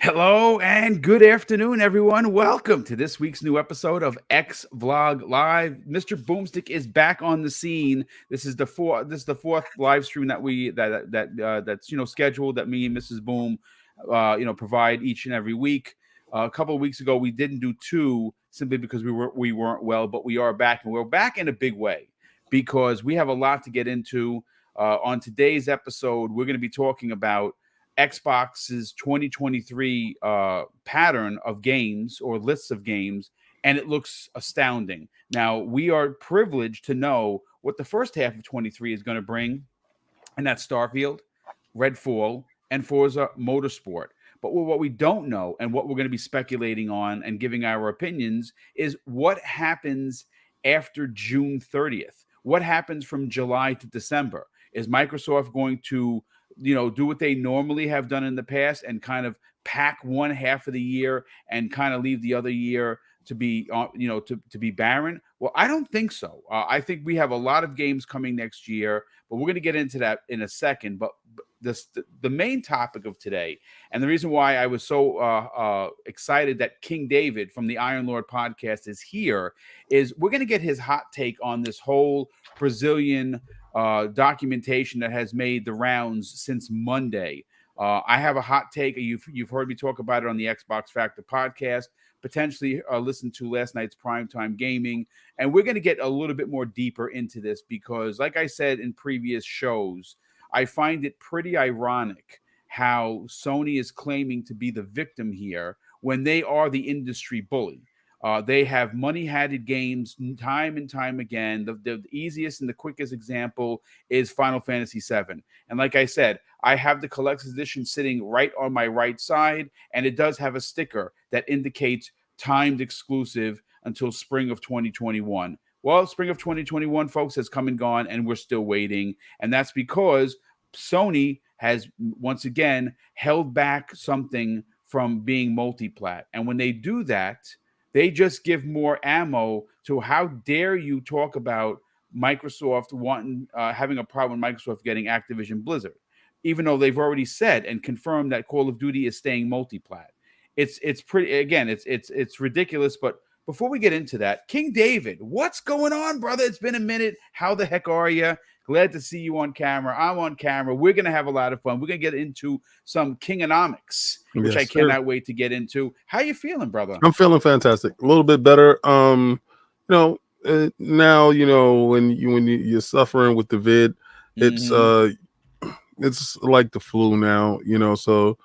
Hello and good afternoon, everyone. Welcome to this week's new episode of X Vlog Live. Mr. Boomstick is back on the scene. This is the fourth live stream that's scheduled that me and Mrs. Boom provide each and every week. A couple of weeks ago we didn't do two simply because we weren't well, but we are back, and we're back in a big way because we have a lot to get into. On today's episode, we're going to be talking about Xbox's 2023 pattern of games or lists of games, and it looks astounding. Now, we are privileged to know what the first half of 23 is going to bring, and that's Starfield, Redfall, and Forza Motorsport. But what we don't know, and what we're going to be speculating on and giving our opinions, is what happens after June 30th. What happens from July to December? Is Microsoft going to do what they normally have done in the past and kind of pack one half of the year and kind of leave the other year to be, to be barren? Well, I don't think so. I think we have a lot of games coming next year, but we're going to get into that in a second. But the main topic of today, and the reason why I was so excited that King David from the Iron Lord podcast is here, is we're going to get his hot take on this whole Brazilian documentation that has made the rounds since Monday. I have a hot take. You've heard me talk about it on the Xbox Factor podcast, potentially listen to last night's Primetime Gaming, and we're going to get a little bit more deeper into this because, like I said in previous shows, I find it pretty ironic how Sony is claiming to be the victim here when they are the industry bully. They have money-hatted games time and time again. The easiest and the quickest example is Final Fantasy VII. And like I said, I have the collector's edition sitting right on my right side, and it does have a sticker that indicates timed exclusive until spring of 2021. Well, spring of 2021, folks, has come and gone, and we're still waiting. And that's because Sony has, once again, held back something from being multi-plat. And when they do that, they just give more ammo to how dare you talk about Microsoft having a problem with Microsoft getting Activision Blizzard, even though they've already said and confirmed that Call of Duty is staying multi-plat. It's pretty, again, it's ridiculous. But before we get into that, King David, what's going on, brother? It's been a minute. How the heck are you? Glad to see you on camera. I'm on camera. We're going to have a lot of fun. We're going to get into some Kingonomics, which Yes, I cannot wait to get into. How you feeling, brother? I'm feeling fantastic. A little bit better. Now, when you're suffering with the vid, it's like the flu now, so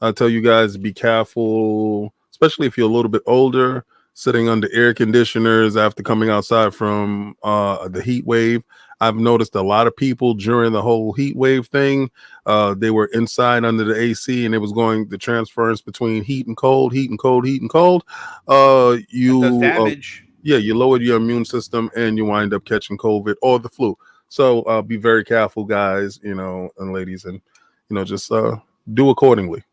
I tell you guys, be careful, especially if you're a little bit older, sitting under air conditioners after coming outside from the heat wave. I've noticed a lot of people during the whole heat wave thing, they were inside under the AC, and it was going the transference between heat and cold, heat and cold, heat and cold. That does damage. You lowered your immune system, and you wind up catching COVID or the flu. So be very careful, guys, and ladies, and just do accordingly.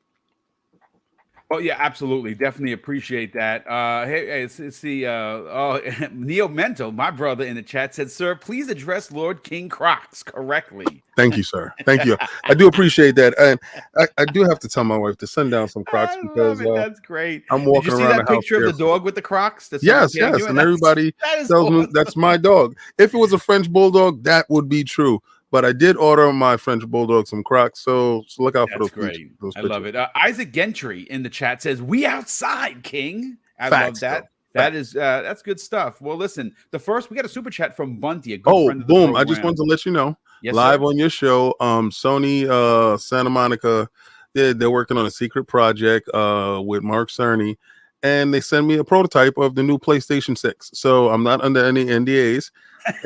Oh yeah, absolutely, definitely appreciate that. Hey, it's the Neo Mental, my brother in the chat said, "Sir, please address Lord King Crocs correctly." Thank you, sir. Thank you. I do appreciate that, and I do have to tell my wife to send down some Crocs because That's great. I'm Did walking you see around that the house picture of the barefoot. dog with the Crocs? Yes, and everybody tells me that's my dog. If it was a French bulldog, that would be true. But I did order my French bulldog some Crocs, so look out for those pictures. I love it. Isaac Gentry in the chat says, "We outside, King." I Facts, love that. though. That's good stuff. Well, listen, we got a super chat from Bunty, a good friend of the boom! program. I just wanted to let you know, yes, live sir. on your show, Sony Santa Monica, they're working on a secret project with Mark Cerny, and they send me a prototype of the new PlayStation 6. So I'm not under any NDAs,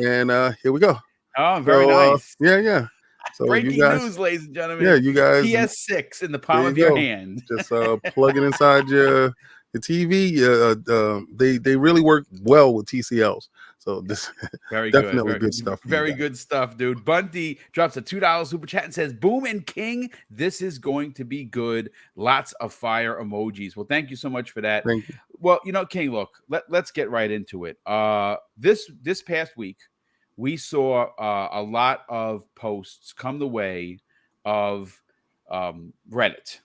and here we go. Oh, very nice. Yeah. So breaking you guys, news, ladies and gentlemen. Yeah, you guys. PS6 in the palm of your hand. Just plug it inside your TV. They really work well with TCLs. So this definitely good stuff. Very good stuff, dude. Bunty drops a $2 super chat and says, "Boom and King, this is going to be good." Lots of fire emojis. Well, thank you so much for that. Thank you. Well, King, look, let's get right into it. This past week, we saw a lot of posts come the way of Reddit.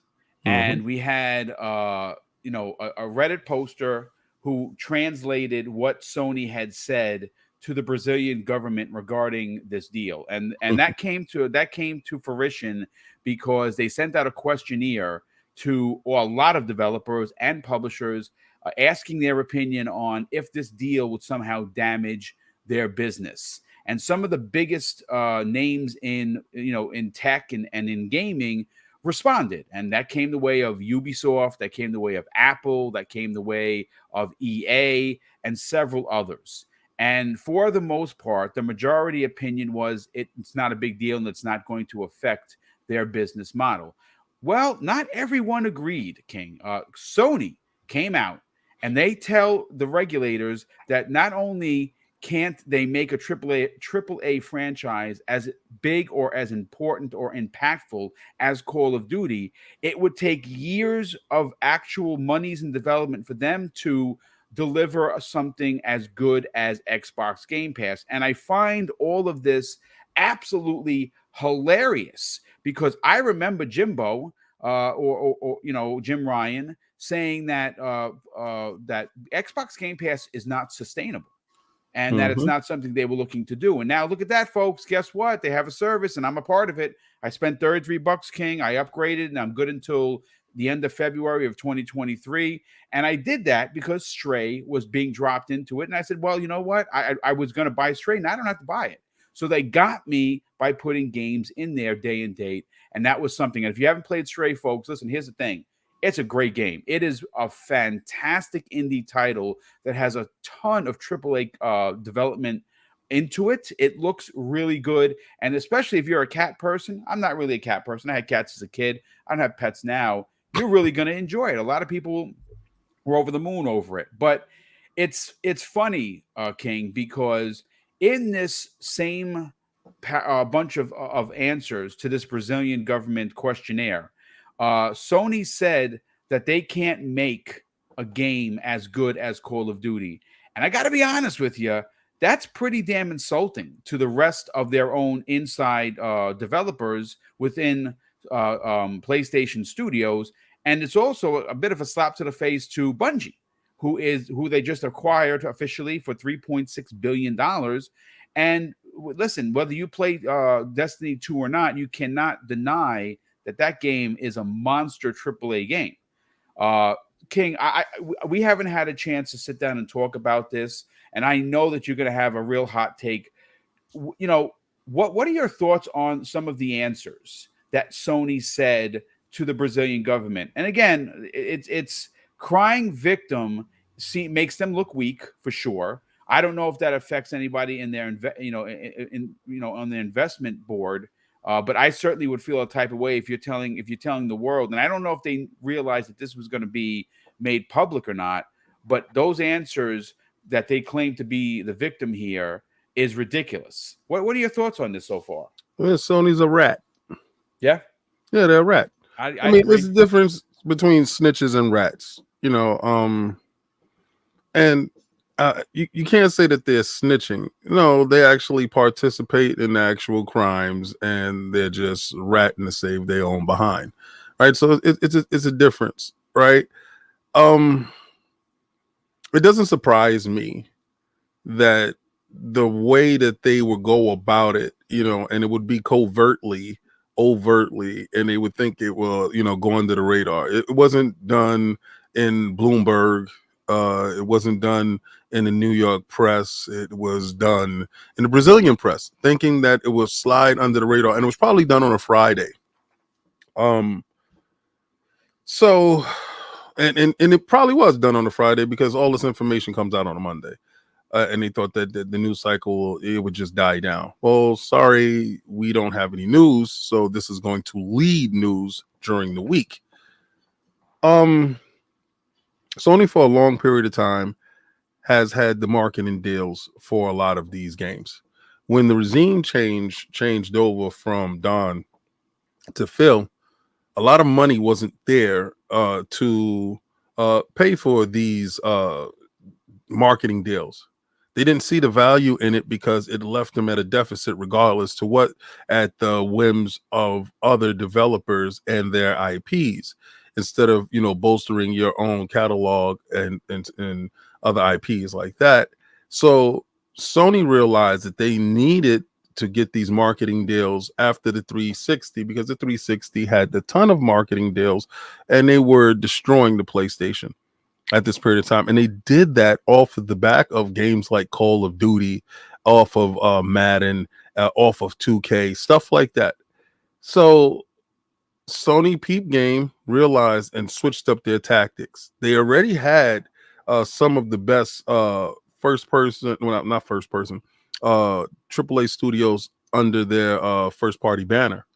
and we had you know, a Reddit poster who translated what Sony had said to the Brazilian government regarding this deal, and that came to fruition because they sent out a questionnaire to a lot of developers and publishers, asking their opinion on if this deal would somehow damage their business. And some of the biggest names in, you know, in tech and in gaming responded, and that came the way of Ubisoft, that came the way of Apple, that came the way of EA, and several others. And for the most part, the majority opinion was it's not a big deal and it's not going to affect their business model. Well, not everyone agreed, King. Sony came out and they tell the regulators that not only can't they make a triple A franchise as big or as important or impactful as Call of Duty, it would take years of actual monies and development for them to deliver something as good as Xbox Game Pass. And I find all of this absolutely hilarious because I remember Jimbo or you know, Jim Ryan saying that that Xbox Game Pass is not sustainable and that it's not something they were looking to do. And now look at that, folks. Guess what? They have a service and I'm a part of it. I spent $33, King. I upgraded and I'm good until the end of February of 2023. And I did that because Stray was being dropped into it. And I said, well, you know what? I was going to buy Stray and I don't have to buy it. So they got me by putting games in there day and date. And that was something. And if you haven't played Stray, folks, listen, here's the thing. It's a great game. It is a fantastic indie title that has a ton of AAA development into it. It looks really good. And especially if you're a cat person, I'm not really a cat person. I had cats as a kid. I don't have pets now. You're really going to enjoy it. A lot of people were over the moon over it. But it's funny, King, because in this same bunch of answers to this Brazilian government questionnaire, Sony said that they can't make a game as good as Call of Duty. And I got to be honest with you, that's pretty damn insulting to the rest of their own inside developers within PlayStation Studios. And it's also a bit of a slap to the face to Bungie, who they just acquired officially for $3.6 billion. And listen, whether you play Destiny 2 or not, you cannot deny that game is a monster AAA game. King, we haven't had a chance to sit down and talk about this, and I know that you're going to have a real hot take. You know, what are your thoughts on some of the answers that Sony said to the Brazilian government? And again, it's crying victim makes them look weak for sure. I don't know if that affects anybody in their on the investment board. But I certainly would feel a type of way if you're telling the world, and I don't know if they realized that this was going to be made public or not, but those answers that they claim to be the victim here is ridiculous. What are your thoughts on this so far? Well, Sony's a rat. Yeah, they're a rat. I mean, there's a difference between snitches and rats, you know. And you can't say that they're snitching. No, they actually participate in actual crimes, and they're just ratting to save their own behind, right? So it's a difference, right? It doesn't surprise me that the way that they would go about it, you know, and it would be overtly, and they would think it will, you know, go under the radar. It wasn't done in Bloomberg. It wasn't done in the New York press. It was done in the Brazilian press, thinking that it would slide under the radar, and it was probably done on a Friday. So, and it probably was done on a Friday because all this information comes out on a Monday, and they thought that the news cycle, it would just die down. Well, sorry, we don't have any news, so this is going to lead news during the week. Sony for a long period of time has had the marketing deals for a lot of these games. When the regime changed over from Don to Phil, a lot of money wasn't there to pay for these marketing deals. They didn't see the value in it because it left them at a deficit, regardless to what, at the whims of other developers and their IPs. instead of, you know, bolstering your own catalog and other IPs like that. So Sony realized that they needed to get these marketing deals after the 360, because the 360 had a ton of marketing deals and they were destroying the PlayStation at this period of time. And they did that off of the back of games like Call of Duty, off of Madden, off of 2K, stuff like that. So Sony Peep Game realized and switched up their tactics. They already had some of the best first person, well, not first person, AAA studios under their first party banner.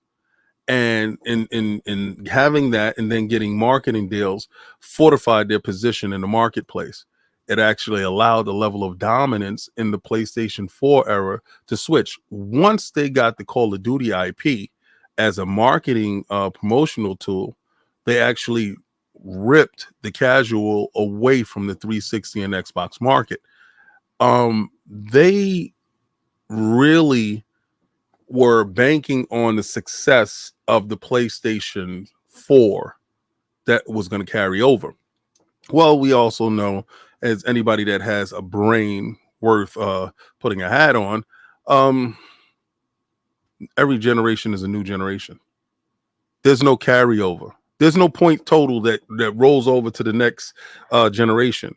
And in having that and then getting marketing deals fortified their position in the marketplace. It actually allowed the level of dominance in the PlayStation 4 era to switch. Once they got the Call of Duty IP as a marketing promotional tool, they actually ripped the casual away from the 360 and Xbox market. They really were banking on the success of the PlayStation 4 that was going to carry over. Well, we also know, as anybody that has a brain worth putting a hat on, every generation is a new generation. There's no carryover. There's no point total that rolls over to the next generation,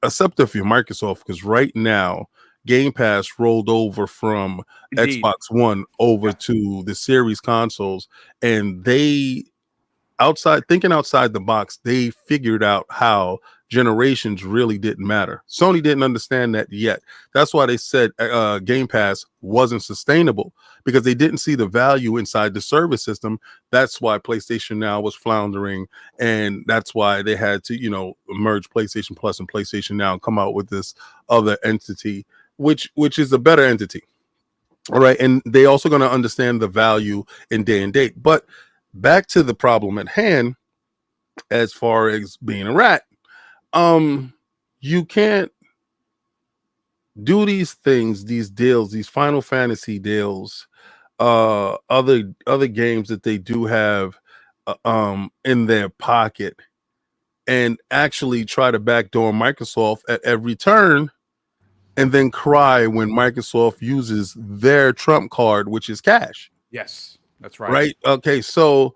except if you're Microsoft, because right now Game Pass rolled over from Xbox One over to the series consoles, and they thinking outside the box, they figured out how generations really didn't matter. Sony didn't understand that yet. That's why they said Game Pass wasn't sustainable, because they didn't see the value inside the service system. That's why PlayStation Now was floundering, and that's why they had to, you know, merge PlayStation Plus and PlayStation Now and come out with this other entity, which is a better entity. All right. And they also going to understand the value in day and date. But back to the problem at hand, as far as being a rat, you can't do these things, these deals, these Final Fantasy deals, other games that they do have in their pocket, and actually try to backdoor Microsoft at every turn, and then cry when Microsoft uses their trump card, which is cash. Yes, that's right. Right. Okay. So,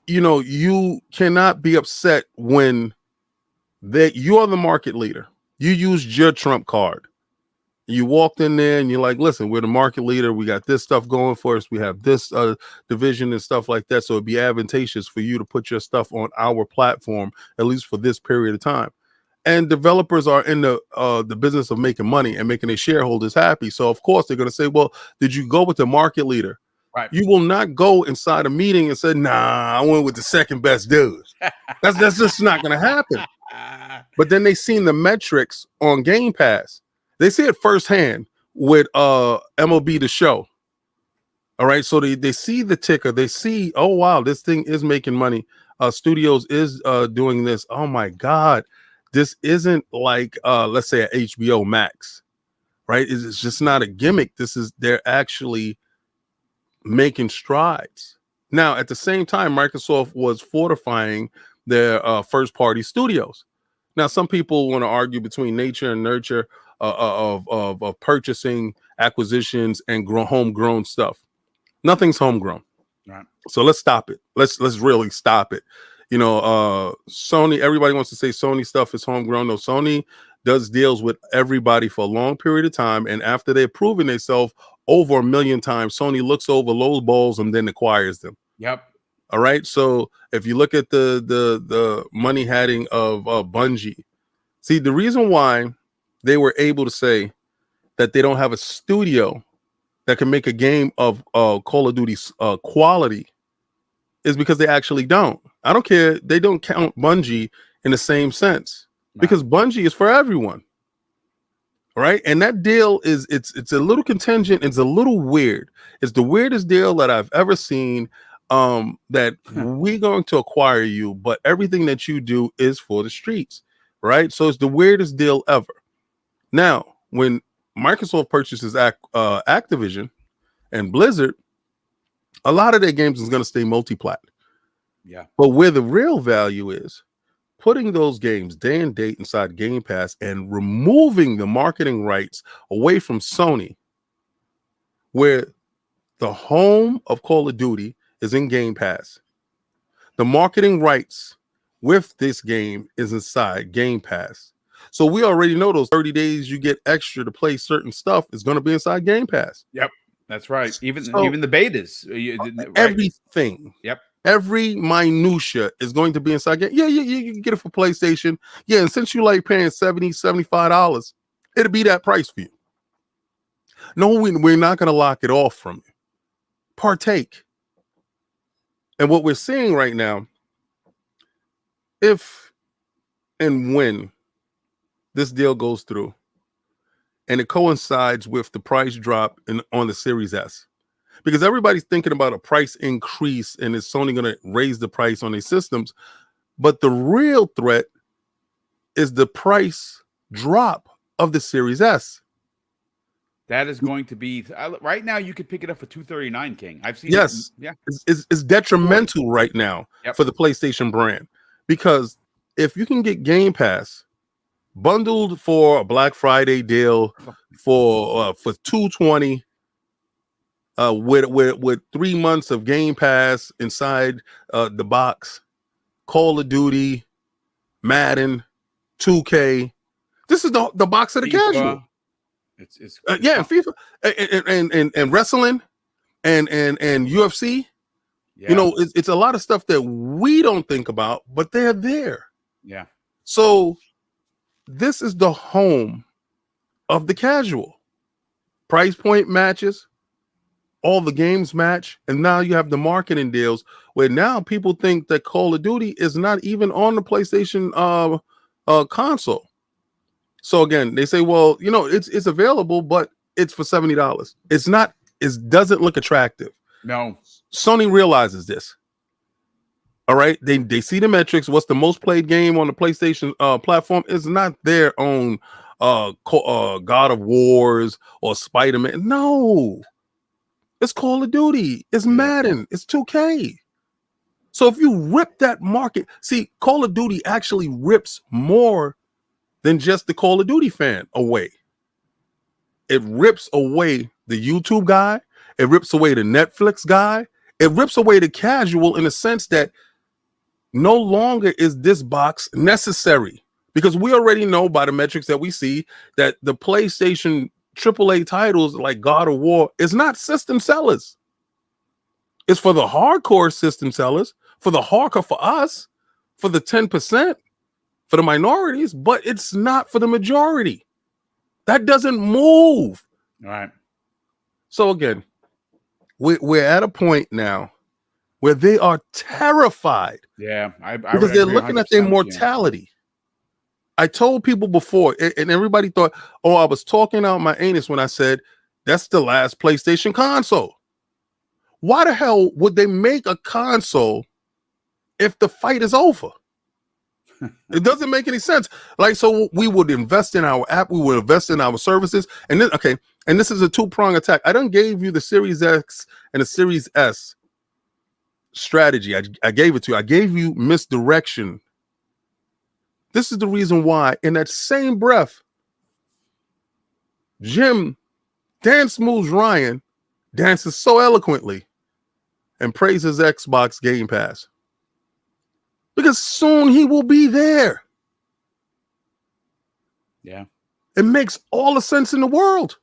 you know, you cannot be upset when you are the market leader. You used your trump card. You walked in there and you're like, listen, we're the market leader. We got this stuff going for us. We have this division and stuff like that. So it'd be advantageous for you to put your stuff on our platform, at least for this period of time. And developers are in the business of making money and making their shareholders happy. So of course they're going to say, well, did you go with the market leader? Right. You will not go inside a meeting and say, nah, I went with the second best dude. That's just not going to happen. But then they seen the metrics on Game Pass. They see it firsthand with MLB The Show. All right. So they see the ticker. They see, oh, wow, this thing is making money. Studios is doing this. Oh, my God. This isn't like, let's say, a HBO Max. Right. It's just not a gimmick. They're actually making strides. Now, at the same time, Microsoft was fortifying their first party studios. Now, some people want to argue between nature and nurture of purchasing, acquisitions, and homegrown stuff. Nothing's homegrown. Right. So let's stop it. Let's really stop it. You know, Sony, everybody wants to say Sony stuff is homegrown. No, Sony does deals with everybody for a long period of time. And after they've proven themselves over 1 million times, Sony looks over low balls and then acquires them. Yep. All right. So if you look at the money hatting of Bungie, see, the reason why they were able to say that they don't have a studio that can make a game of Call of Duty quality is because they actually don't. I don't care. They don't count Bungie in the same sense, because Bungie is for everyone. Right. And that deal it's a little contingent. It's a little weird. It's the weirdest deal that I've ever seen. That we're going to acquire you, but everything that you do is for the streets. Right. So it's the weirdest deal ever. Now, when Microsoft purchases Activision and Blizzard, a lot of their games is going to stay multi-plat. Yeah. But where the real value is, putting those games day and date inside Game Pass and removing the marketing rights away from Sony, where the home of Call of Duty is in Game Pass. The marketing rights with this game is inside Game Pass. So we already know those 30 days you get extra to play certain stuff is going to be inside Game Pass. Yep. That's right. Even So the betas. Right. everything. Yep. Every minutia is going to be inside game. Yeah, you can get it for PlayStation. Yeah, and since you like paying $70, $75, it'll be that price for you. No, we're not going to lock it off from you. Partake. And what we're seeing right now, if and when this deal goes through, and it coincides with the price drop on the Series S, because everybody's thinking about a price increase and is Sony going to raise the price on their systems. But the real threat is the price drop of the Series S. That is going to be right now. You could pick it up for $239, King. I've seen. Yes, it. Yeah, it's detrimental right now for the PlayStation brand, because if you can get Game Pass bundled for a Black Friday deal for $220. With 3 months of Game Pass inside the box, Call of Duty, Madden, 2K. This is the box of the FIFA. casual. It's yeah, FIFA and wrestling and UFC. Yeah. You know, it's a lot of stuff that we don't think about, but they're there. Yeah. So this is the home of the casual. Price point matches. All the games match, and now you have the marketing deals where now people think that Call of Duty is not even on the PlayStation console. So again, they say, well, you know, it's available, but it's for $70. It's not. It doesn't look attractive. No. Sony realizes this. All right, they see the metrics. What's the most played game on the PlayStation platform is not their own God of Wars or Spider-Man. No. It's Call of Duty. It's Madden. It's 2K. So if you rip that market, see, Call of Duty actually rips more than just the Call of Duty fan away. It rips away the YouTube guy. It rips away the Netflix guy. It rips away the casual in the sense that no longer is this box necessary, because we already know by the metrics that we see that the PlayStation AAA titles like God of War is not system sellers. It's for the hardcore system sellers, for the hardcore, for us, for the 10%, for the minorities, but it's not for the majority. That doesn't move. All right. So again, we're at a point now where they are terrified. Yeah, because they're looking at their mortality. I told people before, and everybody thought, oh, I was talking out my anus when I said that's the last PlayStation console. Why the hell would they make a console if the fight is over? It doesn't make any sense. Like, so we would invest in our app, we would invest in our services, and then and this is a two-prong attack. I done gave you the Series X and the Series S strategy. I gave it to you. I gave you misdirection. This is the reason why, in that same breath, Jim Dance Moves Ryan dances so eloquently and praises Xbox Game Pass. Because soon he will be there. Yeah. It makes all the sense in the world.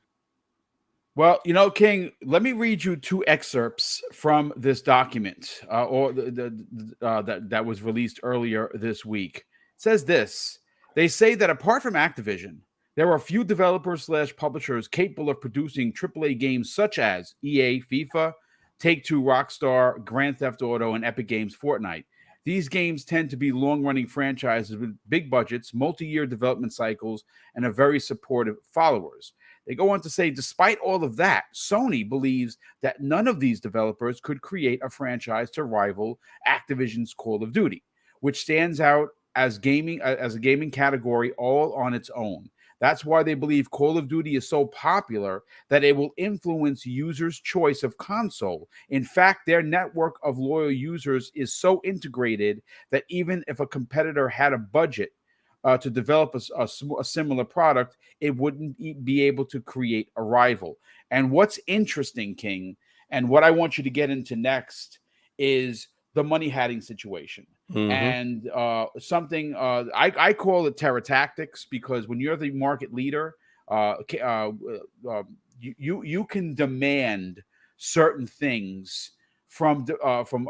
Well, you know, King, let me read you two excerpts from this document that was released earlier this week. It says this: they say that apart from Activision, there are few developers / publishers capable of producing AAA games such as EA, FIFA, Take-Two, Rockstar, Grand Theft Auto, and Epic Games Fortnite. These games tend to be long-running franchises with big budgets, multi-year development cycles, and a very supportive followers. They go on to say, despite all of that, Sony believes that none of these developers could create a franchise to rival Activision's Call of Duty, which stands out as a gaming category all on its own. That's why they believe Call of Duty is so popular that it will influence users' choice of console. In fact, their network of loyal users is so integrated that even if a competitor had a budget to develop a similar product, it wouldn't be able to create a rival. And what's interesting, King, and what I want you to get into next is the money hatting situation. And something I call it terror tactics, because when you're the market leader, you can demand certain things from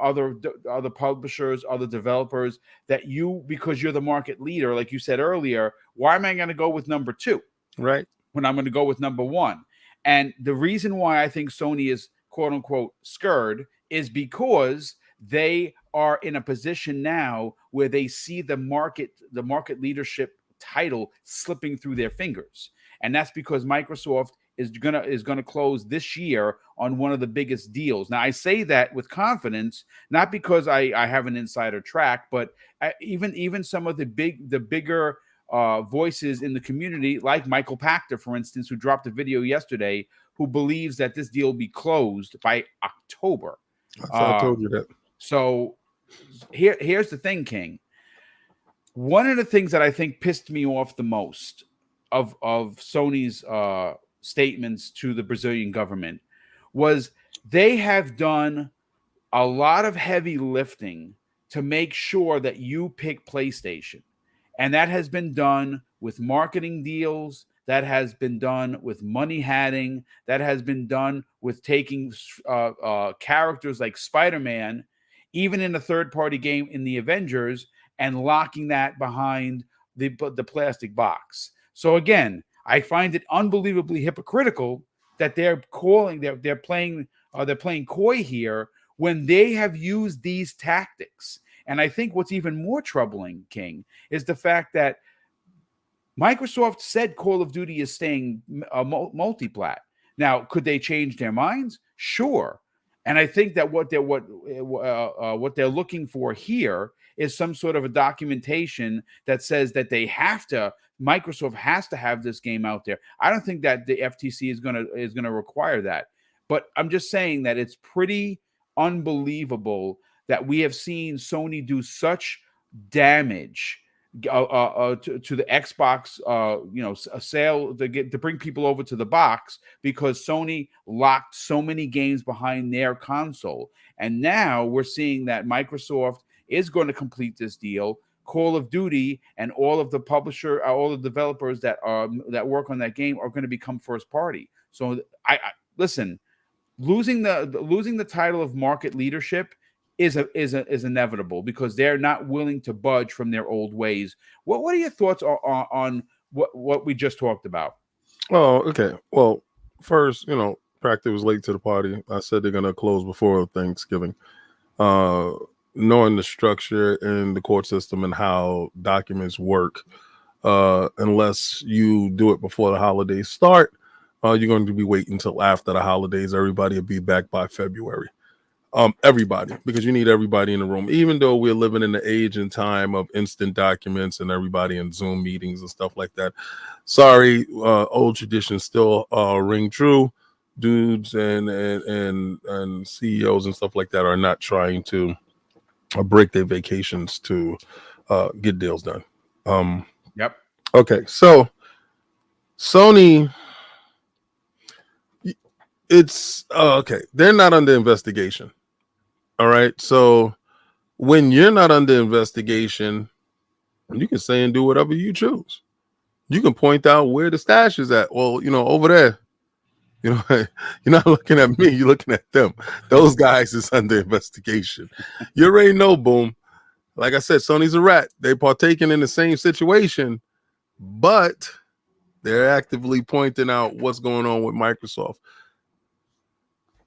other publishers, other developers, that because you're the market leader, like you said earlier, why am I going to go with number 2, right, when I'm going to go with number 1? And the reason why I think Sony is quote unquote scared is because they are in a position now where they see the market leadership title slipping through their fingers. And that's because Microsoft is gonna close this year on one of the biggest deals. Now, I say that with confidence, not because I have an insider track, but even some of the bigger voices in the community, like Michael Pachter, for instance, who dropped a video yesterday, who believes that this deal will be closed by October. I told you that. So here's the thing, King. One of the things that I think pissed me off the most of Sony's statements to the Brazilian government was they have done a lot of heavy lifting to make sure that you pick PlayStation. And that has been done with marketing deals. That has been done with money hatting. That has been done with taking characters like Spider-Man, even in a third-party game in the Avengers, and locking that behind the plastic box. So again, I find it unbelievably hypocritical that they're playing coy here when they have used these tactics. And I think what's even more troubling, King, is the fact that Microsoft said Call of Duty is staying multi-plat. Now, could they change their minds? Sure. And I think that what they're looking for here is some sort of a documentation that says that Microsoft has to have this game out there. I don't think that the FTC is gonna require that. But I'm just saying that it's pretty unbelievable that we have seen Sony do such damage to the Xbox, a sale to bring people over to the box, because Sony locked so many games behind their console. And now we're seeing that Microsoft is going to complete this deal. Call of Duty and all of the all the developers that work on that game are going to become first party. So I listen, losing the title of market leadership is inevitable, because they're not willing to budge from their old ways. What are your thoughts on what we just talked about? Oh, okay. Well, first, Practice was late to the party. I said they're gonna close before Thanksgiving. Knowing the structure in the court system and how documents work, unless you do it before the holidays start, you're going to be waiting until after the holidays. Everybody will be back by February. Everybody, because you need everybody in the room, even though we're living in the age and time of instant documents and everybody in Zoom meetings and stuff like that. Sorry, old traditions still ring true. Dudes and CEOs and stuff like that are not trying to break their vacations to get deals done. Yep. Okay, so Sony, it's okay. They're not under investigation. All right. So when you're not under investigation, you can say and do whatever you choose. You can point out where the stash is at. Well, over there. You're not looking at me. You're looking at them. Those guys is under investigation. You already know, Boom. Like I said, Sony's a rat. They partaking in the same situation, but they're actively pointing out what's going on with Microsoft.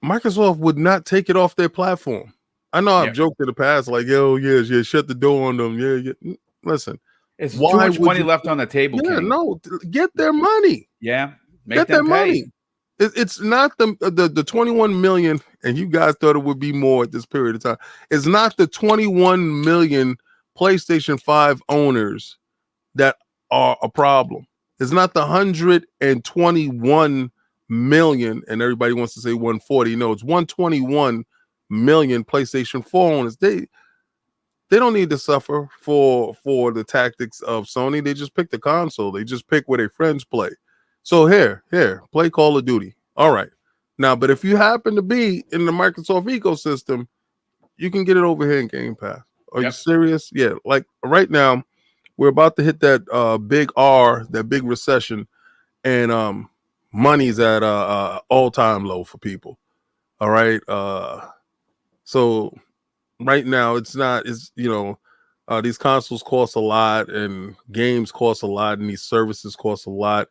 Microsoft would not take it off their platform. I know I've joked in the past, like, yo, yeah, shut the door on them. Yeah. Listen, it's too much money left on the table. Yeah, King. no, get their money. Yeah, get their money. It's not the 21 million, and you guys thought it would be more at this period of time. It's not the 21 million PlayStation 5 owners that are a problem. It's not the 121 million, and everybody wants to say 140. No, it's 121 million PlayStation 4 owners. They don't need to suffer for the tactics of Sony. They just pick the console. They just pick where their friends play. So here, play Call of Duty. All right. Now, but if you happen to be in the Microsoft ecosystem, you can get it over here in Game Pass. Are you serious? Yeah. Like right now, we're about to hit that big R, that big recession, and money's at all-time low for people. All right. So right now it's these consoles cost a lot and games cost a lot and these services cost a lot.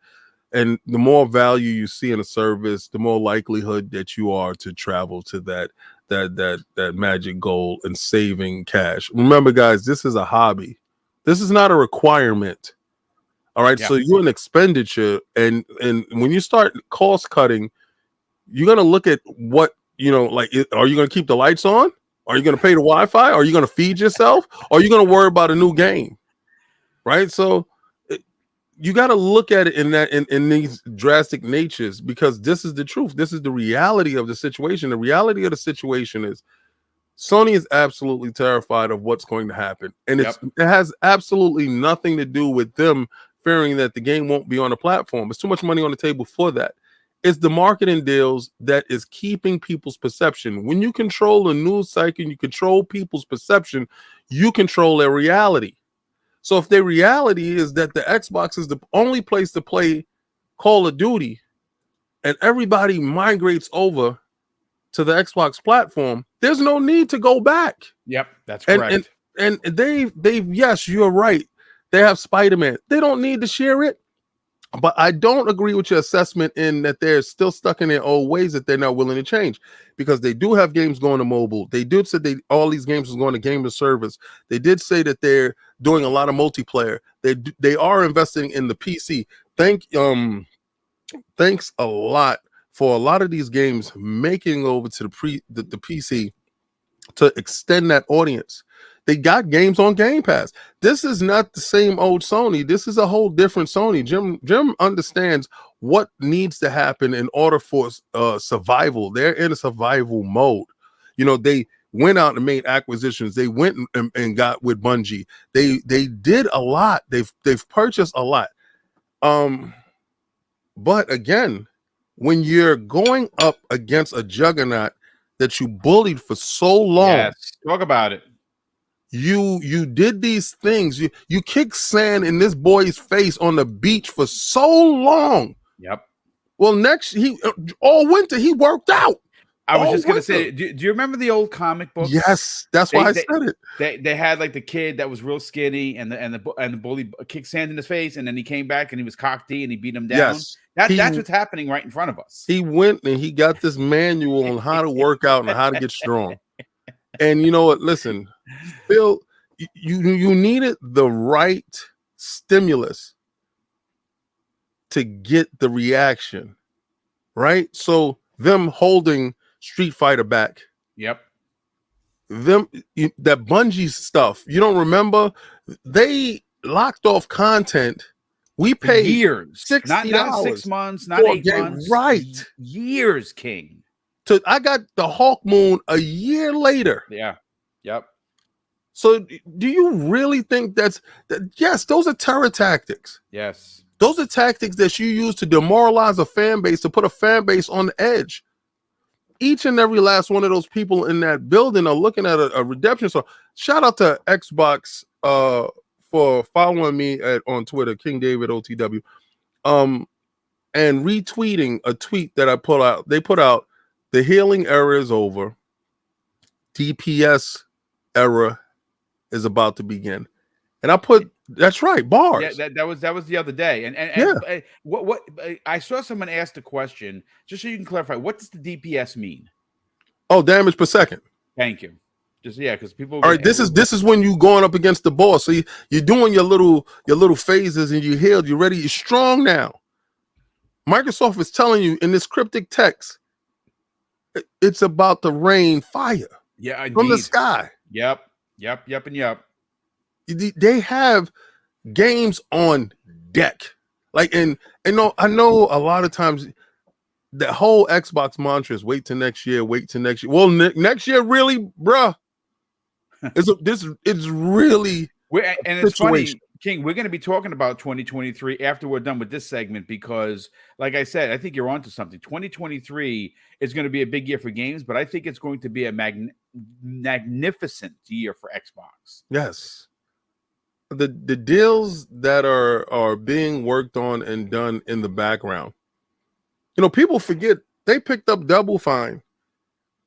And the more value you see in a service, the more likelihood that you are to travel to that magic goal and saving cash. Remember, guys, this is a hobby. This is not a requirement. All right. Yeah. So you're an expenditure. And when you start cost cutting, you're going to look at what, like, are you going to keep the lights on? Are you going to pay the Wi-Fi? Are you going to feed yourself? Or are you going to worry about a new game? Right. So you got to look at it in these drastic natures, because this is the truth. This is the reality of the situation. The reality of the situation is Sony is absolutely terrified of what's going to happen. And it has absolutely nothing to do with them fearing that the game won't be on the platform. There's too much money on the table for that. It's the marketing deals that is keeping people's perception. When you control the news cycle, you control people's perception, you control their reality. So if their reality is that the Xbox is the only place to play Call of Duty and everybody migrates over to the Xbox platform, there's no need to go back. Yep, that's correct. And they've yes, you're right. They have Spider-Man. They don't need to share it. But I don't agree with your assessment in that they're still stuck in their old ways, that they're not willing to change, because they do have games going to mobile. They did say all these games is going to game as service. They did say that they're doing a lot of multiplayer. They are investing in the PC. Thanks a lot for a lot of these games making over to the PC to extend that audience. They got games on Game Pass. This is not the same old Sony. This is a whole different Sony. Jim understands what needs to happen in order for survival. They're in a survival mode. They went out and made acquisitions. They went and got with Bungie. They did a lot. They've purchased a lot. But again, when you're going up against a juggernaut that you bullied for so long, talk about it. You did these things. You kicked sand in this boy's face on the beach for so long. Yep. Well, all winter he worked out. I was just gonna say, do you remember the old comic books? Yes, that's why I said it. They had like the kid that was real skinny, and the bully kicked sand in his face, and then he came back and he was cocky and he beat him down. Yes, that's what's happening right in front of us. He went and he got this manual on how to work out and how to get strong. And you know what? Listen, Phil, you needed the right stimulus to get the reaction, right? So them holding Street Fighter back. Yep. That Bungie stuff. You don't remember? They locked off content. We paid years, $60, not 6 months, not 8 months, right? Years, King. I got the Hawk Moon a year later. Yeah. Yep. So do you really think yes, those are terror tactics. Yes. Those are tactics that you use to demoralize a fan base, to put a fan base on the edge. Each and every last one of those people in that building are looking at a redemption. So shout out to Xbox for following me on Twitter, King David OTW, and retweeting a tweet that I put out. They put out, the healing era is over. DPS era is about to begin. And I put, that's right, bars. Yeah, that was the other day. And what I saw someone ask the question, just so you can clarify, what does the DPS mean? Oh, damage per second. Thank you. Just because people. All right, this is when you going up against the boss. So you're doing your little phases and you healed, you're ready, you're strong now. Microsoft is telling you in this cryptic text, it's about to rain fire. Yeah, from the sky. Yep. They have games on deck. Like, and no, I know a lot of times the whole Xbox mantra is wait till next year, wait till next year. Well, next year, really, bruh, it's really And a it's situation. funny, King, we're going to be talking about 2023 after we're done with this segment because, like I said, I think you're onto something. 2023 is going to be a big year for games, but I think it's going to be a magnificent year for Xbox. Yes. The deals that are being worked on and done in the background. You know, people forget they picked up Double Fine.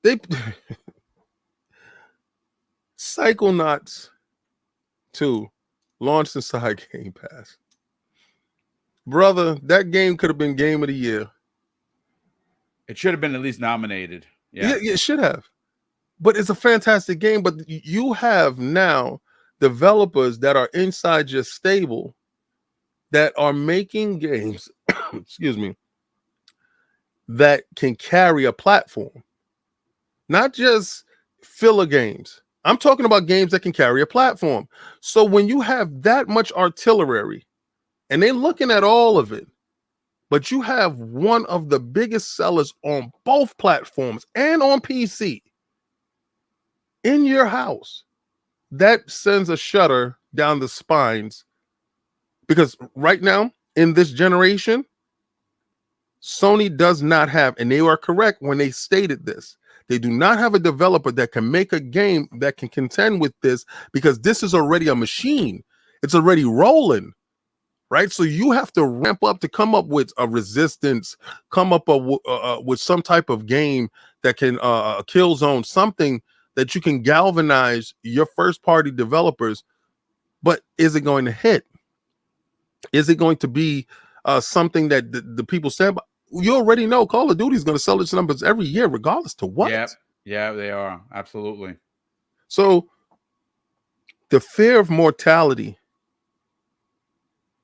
They Psychonauts 2 launched inside Game Pass. Brother, that game could have been game of the year. It should have been at least nominated. Yeah, it should have. But it's a fantastic game. But you have now developers that are inside your stable that are making games, excuse me, that can carry a platform, not just filler games. I'm talking about games that can carry a platform. So when you have that much artillery and they're looking at all of it, but you have one of the biggest sellers on both platforms and on PC in your house, that sends a shudder down the spines. Because right now, in this generation, Sony does not have, and they are correct when they stated this, they do not have a developer that can make a game that can contend with this because this is already a machine. It's already rolling, right? So you have to ramp up to come up with a resistance, come up with some type of game that can kill zone, something that you can galvanize your first party developers. But is it going to hit? Is it going to be something that the people said? You already know Call of Duty is going to sell its numbers every year, regardless to what. Yeah, they are. Absolutely. So the fear of mortality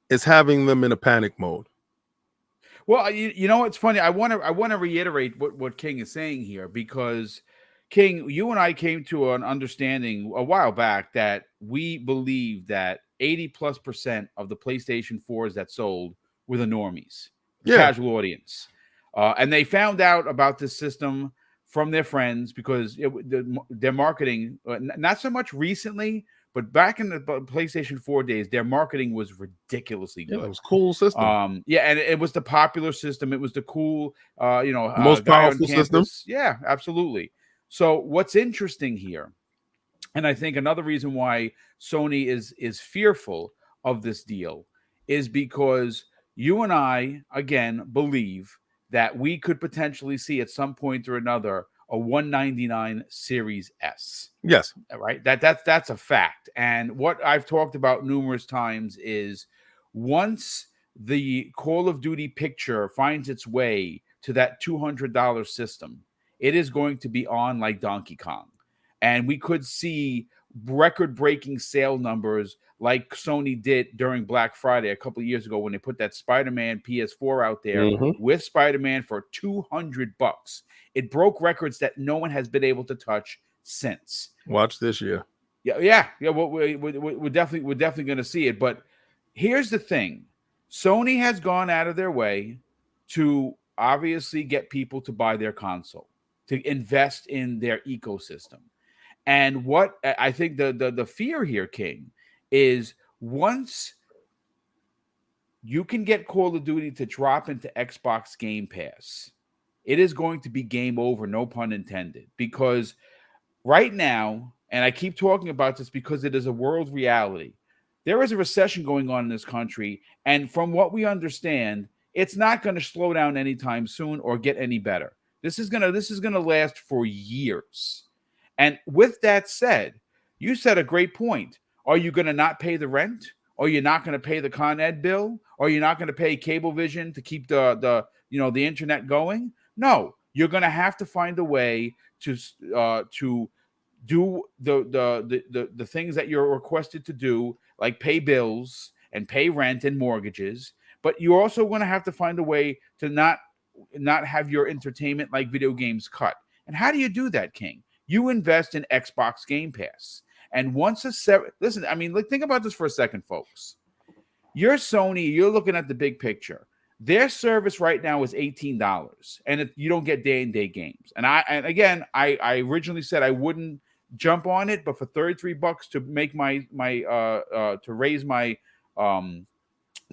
is having them in a panic mode. Well, you know what's funny? I want to reiterate what King is saying here because King, you and I came to an understanding a while back that we believe that 80+% of the PlayStation 4s that sold were the normies, the casual audience. And they found out about this system from their friends because their marketing, not so much recently, but back in the PlayStation 4 days, their marketing was ridiculously good. Yeah, it was a cool system. And it was the popular system. It was the cool, most guy powerful on campus. system. Yeah, absolutely. So what's interesting here, and I think another reason why Sony is fearful of this deal is because you and I, again, believe that we could potentially see at some point or another a 199 Series S. Yes. Right? That's a fact. And what I've talked about numerous times is once the Call of Duty picture finds its way to that $200 system, it is going to be on like Donkey Kong. And we could see record-breaking sale numbers like Sony did during Black Friday a couple of years ago when they put that Spider-Man PS4 out there with Spider-Man for $200. It broke records that no one has been able to touch since. Watch this year. Yeah. Well, we're definitely going to see it. But here's the thing: Sony has gone out of their way to obviously get people to buy their console, to invest in their ecosystem. And what I think the fear here, King, is once you can get Call of Duty to drop into Xbox Game Pass, it is going to be game over, no pun intended. Because right now, and I keep talking about this because it is a world reality, there is a recession going on in this country. And from what we understand, it's not going to slow down anytime soon or get any better. This is gonna last for years. And with that said, you said a great point. Are you going to not pay the rent? Are you not going to pay the Con Ed bill? Are you not going to pay Cablevision to keep the internet going? No, you're going to have to find a way to do the things that you're requested to do, like pay bills and pay rent and mortgages. But you're also going to have to find a way to not have your entertainment like video games cut. And how do you do that, King? You invest in Xbox Game Pass. And once listen, I mean, think about this for a second, folks. you're Sony, you're looking at the big picture. Their service right now is $18, and you don't get day-and-day games. And I originally said I wouldn't jump on it, but for $33 to make to raise my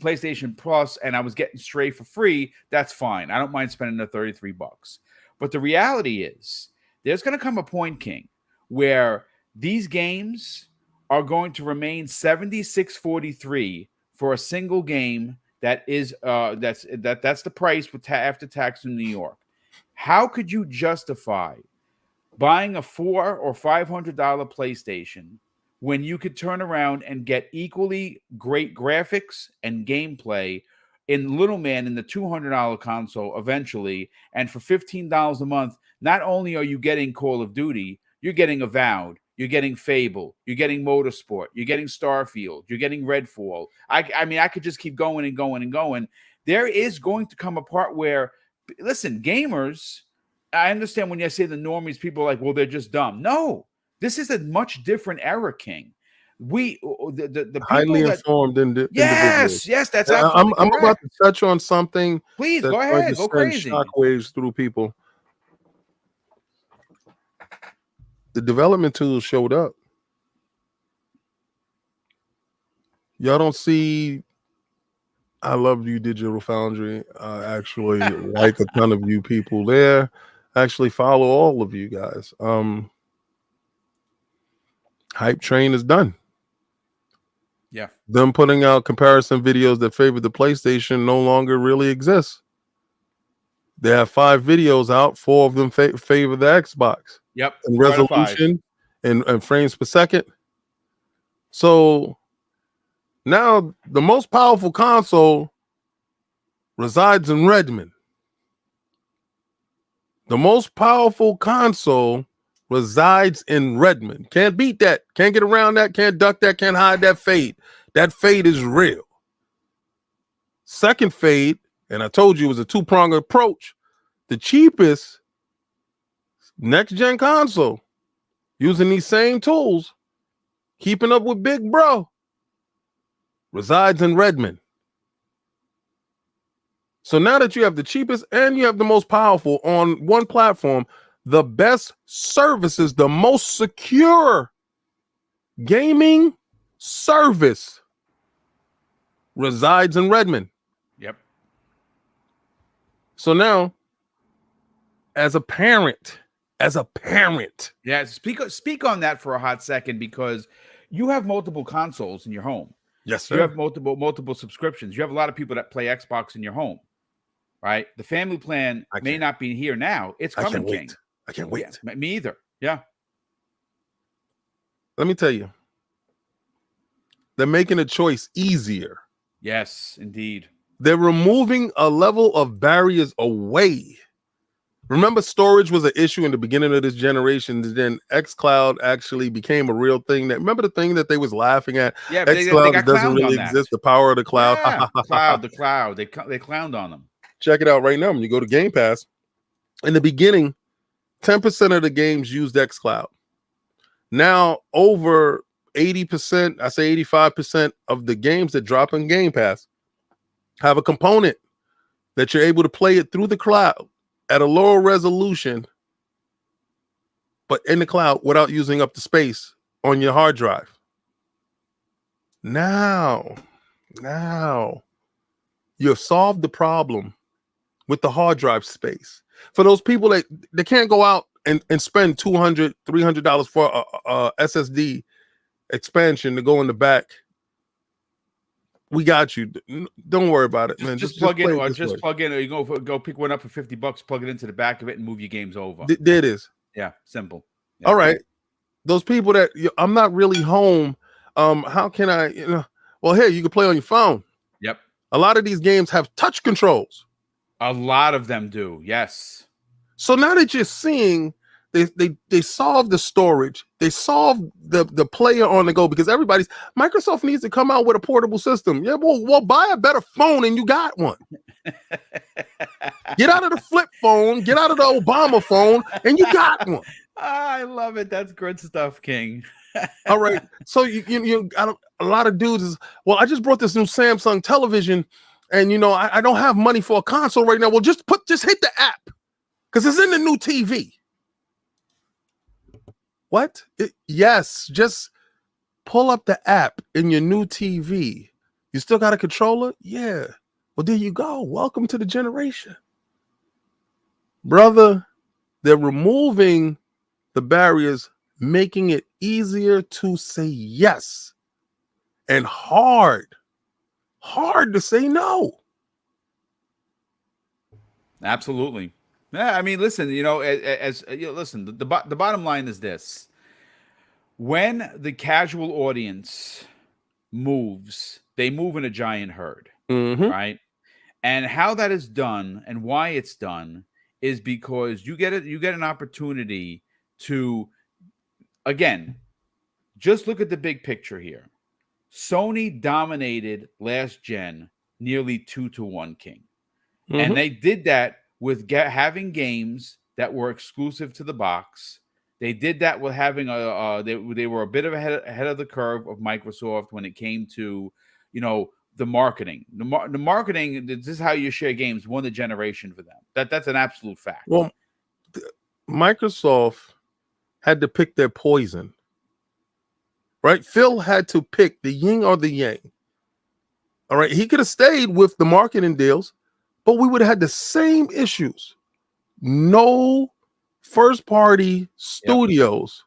PlayStation Plus, and I was getting Stray for free, that's fine. I don't mind spending the $33. But the reality is, there's going to come a point, King, where these games are going to remain $76.43 for a single game. That's the price after tax in New York. How could you justify buying a $400 or $500 PlayStation when you could turn around and get equally great graphics and gameplay in Little Man in the $200 console eventually, and for $15 a month? Not only are you getting Call of Duty, you're getting Avowed, you're getting Fable, you're getting Motorsport, you're getting Starfield, you're getting Redfall. I mean, I could just keep going and going and going. There is going to come a part where, listen, gamers, I understand when you say the normies, people are like, well, they're just dumb. No, this is a much different era, King. The people highly informed individuals. Yes, that's absolutely I'm about to touch on something. Please go ahead, go crazy. Shockwaves through people. The development tools showed up. Y'all don't see. I love you, Digital Foundry. I actually like a ton of you people there. I actually follow all of you guys. Hype train is done. Yeah. Them putting out comparison videos that favor the PlayStation no longer really exists. They have 5 videos out. 4 of them favor the Xbox. Yep. And resolution and frames per second. So now the most powerful console resides in Redmond. The most powerful console resides in Redmond. Can't beat that. Can't get around that. Can't duck that. Can't hide that fade. That fade is real. Second fade, and I told you it was a 2-pronged approach. The cheapest next-gen console using these same tools, keeping up with Big Bro, resides in Redmond. So now that you have the cheapest and you have the most powerful on one platform, the best services, the most secure gaming service resides in Redmond. Yep. So now, as a parent, yeah, speak on that for a hot second, because you have multiple consoles in your home. Yes, sir. You have multiple subscriptions. You have a lot of people that play Xbox in your home, right? The family plan may not be here now. It's coming, King. I can't wait. Yeah, me either. Yeah. Let me tell you, they're making a choice easier. Yes, indeed. They're removing a level of barriers away. Remember, storage was an issue in the beginning of this generation. Then xCloud actually became a real thing. Remember the thing that they was laughing at? Yeah, but xCloud doesn't really exist. The power of the cloud. Yeah, the cloud. They clowned on them. Check it out right now. When you go to Game Pass, in the beginning, 10% of the games used xCloud. Now, over 80%, I say 85% of the games that drop in Game Pass have a component that you're able to play it through the cloud at a lower resolution, but in the cloud without using up the space on your hard drive. Now you've solved the problem with the hard drive space. For those people that they can't go out and spend $200, $300 for a SSD expansion to go in the back, we got you. Don't worry about it, man. Just plug in, or plug in, or you go pick one up for $50, plug it into the back of it, and move your games over. There it is. Yeah, simple. Yeah. All right, those people that I'm not really home. How can I? Well, here you can play on your phone. Yep. A lot of these games have touch controls. A lot of them do. Yes. So now that you're seeing, they solve the storage, they solve the player on the go, because Microsoft needs to come out with a portable system. Yeah, well, buy a better phone and you got one. Get out of the flip phone, get out of the Obama phone, and you got one. I love it. That's good stuff, King. All right. So you got a lot of dudes is, well, I just brought this new Samsung television, and I don't have money for a console right now. Well, just hit the app because it's in the new TV. What? Yes, just pull up the app in your new TV. You still got a controller? Yeah. Well, there you go. Welcome to the generation. Brother, they're removing the barriers, making it easier to say yes and hard to say no. Absolutely. Yeah, I mean, listen, listen, the bottom line is this. When the casual audience moves, they move in a giant herd, Mm-hmm. right? And how that is done and why it's done is because you get an opportunity to, again, just look at the big picture here. Sony dominated last gen nearly 2-1, King. Mm-hmm. And they did that with having games that were exclusive to the box. They did that with having they were a bit of ahead of the curve of Microsoft when it came to, the marketing. The marketing, this is how you share games, won the generation for them. That's an absolute fact. Well, Microsoft had to pick their poison, right? Phil had to pick the yin or the yang. All right. He could have stayed with the marketing deals, but we would have had the same issues. No first party studios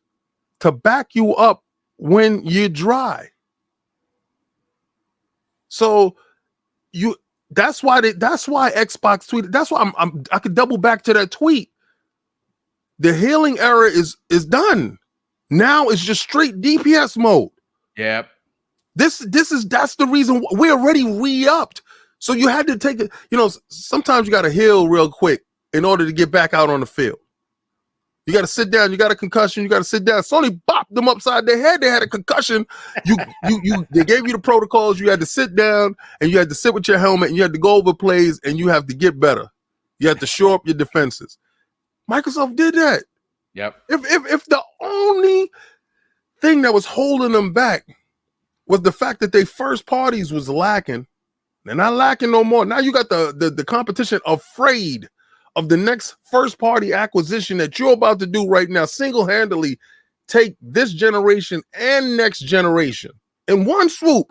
to back you up when you're dry. So that's why Xbox tweeted. That's why I could double back to that tweet. The healing era is done. Now it's just straight DPS mode. Yep. That's the reason we're already re-upped. So you had to take it. Sometimes you got to heal real quick in order to get back out on the field. You got to sit down. You got a concussion. You got to sit down. Sony bopped them upside their head. They had a concussion. They gave you the protocols. You had to sit down and you had to sit with your helmet and you had to go over plays and you have to get better. You had to shore up your defenses. Microsoft did that. Yep. If the only thing that was holding them back was the fact that they first parties was lacking, they're not lacking no more. Now you got the competition afraid of the next first party acquisition that you're about to do right now, single-handedly take this generation and next generation in one swoop.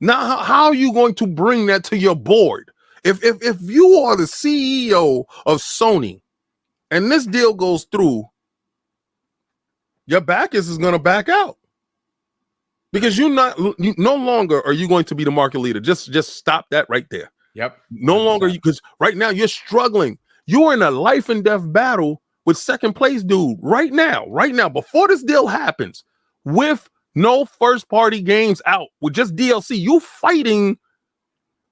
Now, how are you going to bring that to your board? If you are the CEO of Sony and this deal goes through, your backers is going to back out because you no longer are you going to be the market leader. Just stop that right there. Yep. No longer, because right now you're struggling. You're in a life and death battle with second place dude right now, before this deal happens, with no first party games out, with just DLC.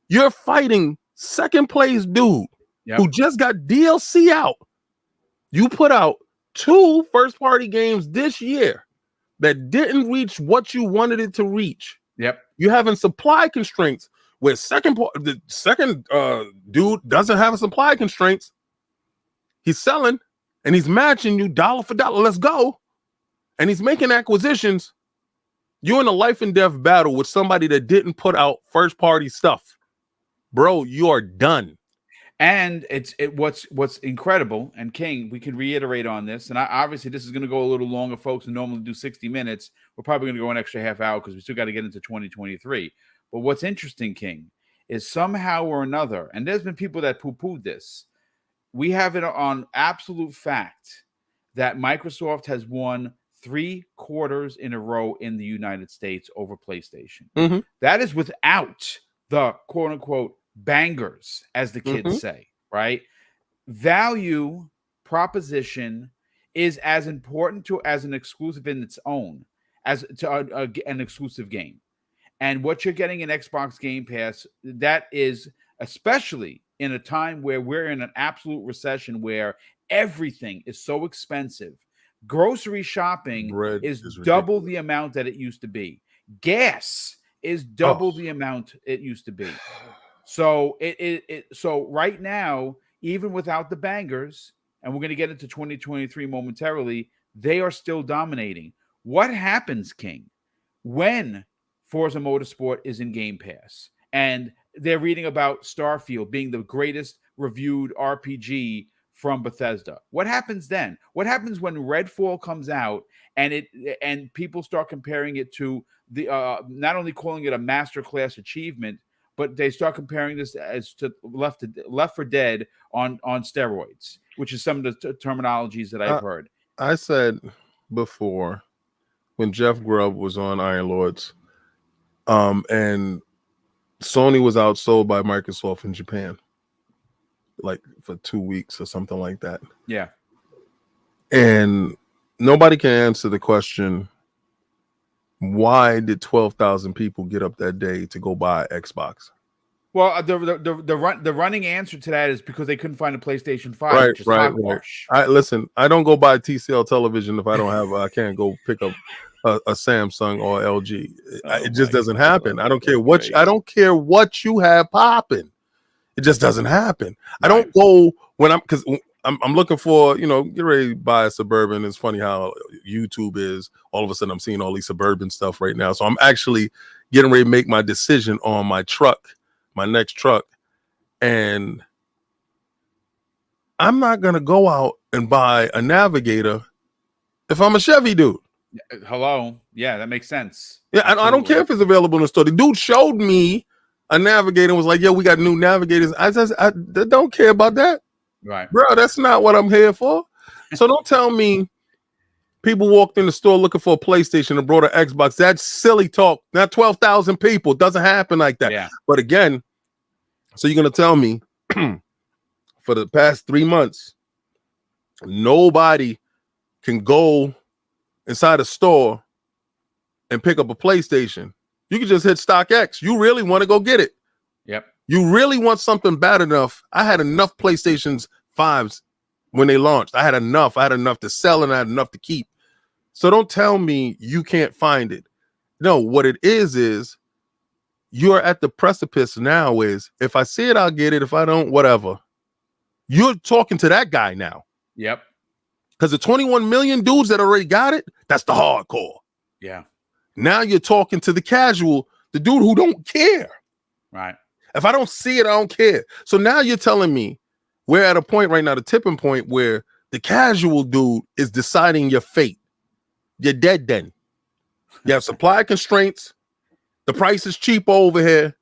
You're fighting second place dude who just got DLC out. You put out 2 first party games this year that didn't reach what you wanted it to reach. Yep. You're having supply constraints. Where the second dude doesn't have a supply constraints. He's selling and he's matching you dollar for dollar. Let's go. And he's making acquisitions. You're in a life and death battle with somebody that didn't put out first party stuff. Bro, you are done. And what's incredible, and King, we can reiterate on this, and obviously this is going to go a little longer, folks, and normally do 60 minutes. We're probably going to go an extra half hour because we still got to get into 2023. But what's interesting, King, is somehow or another, and there's been people that poo-pooed this, we have it on absolute fact that Microsoft has won 3 quarters in a row in the United States over PlayStation. Mm-hmm. That is without the quote-unquote bangers, as the kids say, right? Value proposition is as important as an exclusive in its own as to an exclusive game. And what you're getting in Xbox Game Pass, that is, especially in a time where we're in an absolute recession where everything is so expensive. Grocery shopping is double the amount that it used to be. Gas is double the amount it used to be. So so right now, even without the bangers, and we're going to get into 2023 momentarily, they are still dominating. What happens, King, when Forza Motorsport is in Game Pass and they're reading about Starfield being the greatest reviewed RPG from Bethesda? What happens then? What happens when Redfall comes out and people start comparing it to the not only calling it a masterclass achievement, but they start comparing this as to Left 4 Dead on steroids, which is some of the terminologies that I've heard. I said before when Jeff Grubb was on Iron Lords, and Sony was outsold by Microsoft in Japan, like for 2 weeks or something like that. Yeah. And nobody can answer the question, why did 12,000 people get up that day to go buy Xbox? Well, the running answer to that is because they couldn't find a PlayStation 5. Right. Listen, I don't go buy TCL television if I don't have. I can't go pick up a Samsung or LG. It just doesn't happen. I don't care what. I don't care what you have popping. It just doesn't happen. Right. I don't go when I'm looking for, get ready to buy a Suburban. It's funny how YouTube is. All of a sudden, I'm seeing all these Suburban stuff right now. So I'm actually getting ready to make my decision on my truck, my next truck. And I'm not going to go out and buy a Navigator if I'm a Chevy dude. Hello. Yeah, that makes sense. Yeah, I don't care if it's available in the store. The dude showed me a Navigator and was like, "Yeah, we got new Navigators." I don't care about that. Right. Bro, that's not what I'm here for. So don't tell me people walked in the store looking for a PlayStation and brought an Xbox. That's silly talk. Not 12,000 people. It doesn't happen like that. Yeah. But again, so you're going to tell me for the past 3 months, nobody can go inside a store and pick up a PlayStation. You can just hit StockX. You really want to go get it. Yep. You really want something bad enough. I had enough PlayStations 5s when they launched. I had enough to sell and I had enough to keep. So don't tell me you can't find it. No, what it is you're at the precipice now is if I see it, I'll get it. If I don't, whatever. You're talking to that guy now. Yep. Because the 21 million dudes that already got it, that's the hardcore. Yeah. Now you're talking to the casual, the dude who don't care. Right. If I don't see it, I don't care. So now you're telling me we're at a point right now, the tipping point where the casual dude is deciding your fate. You're dead then. You have supply constraints. The price is cheap over here.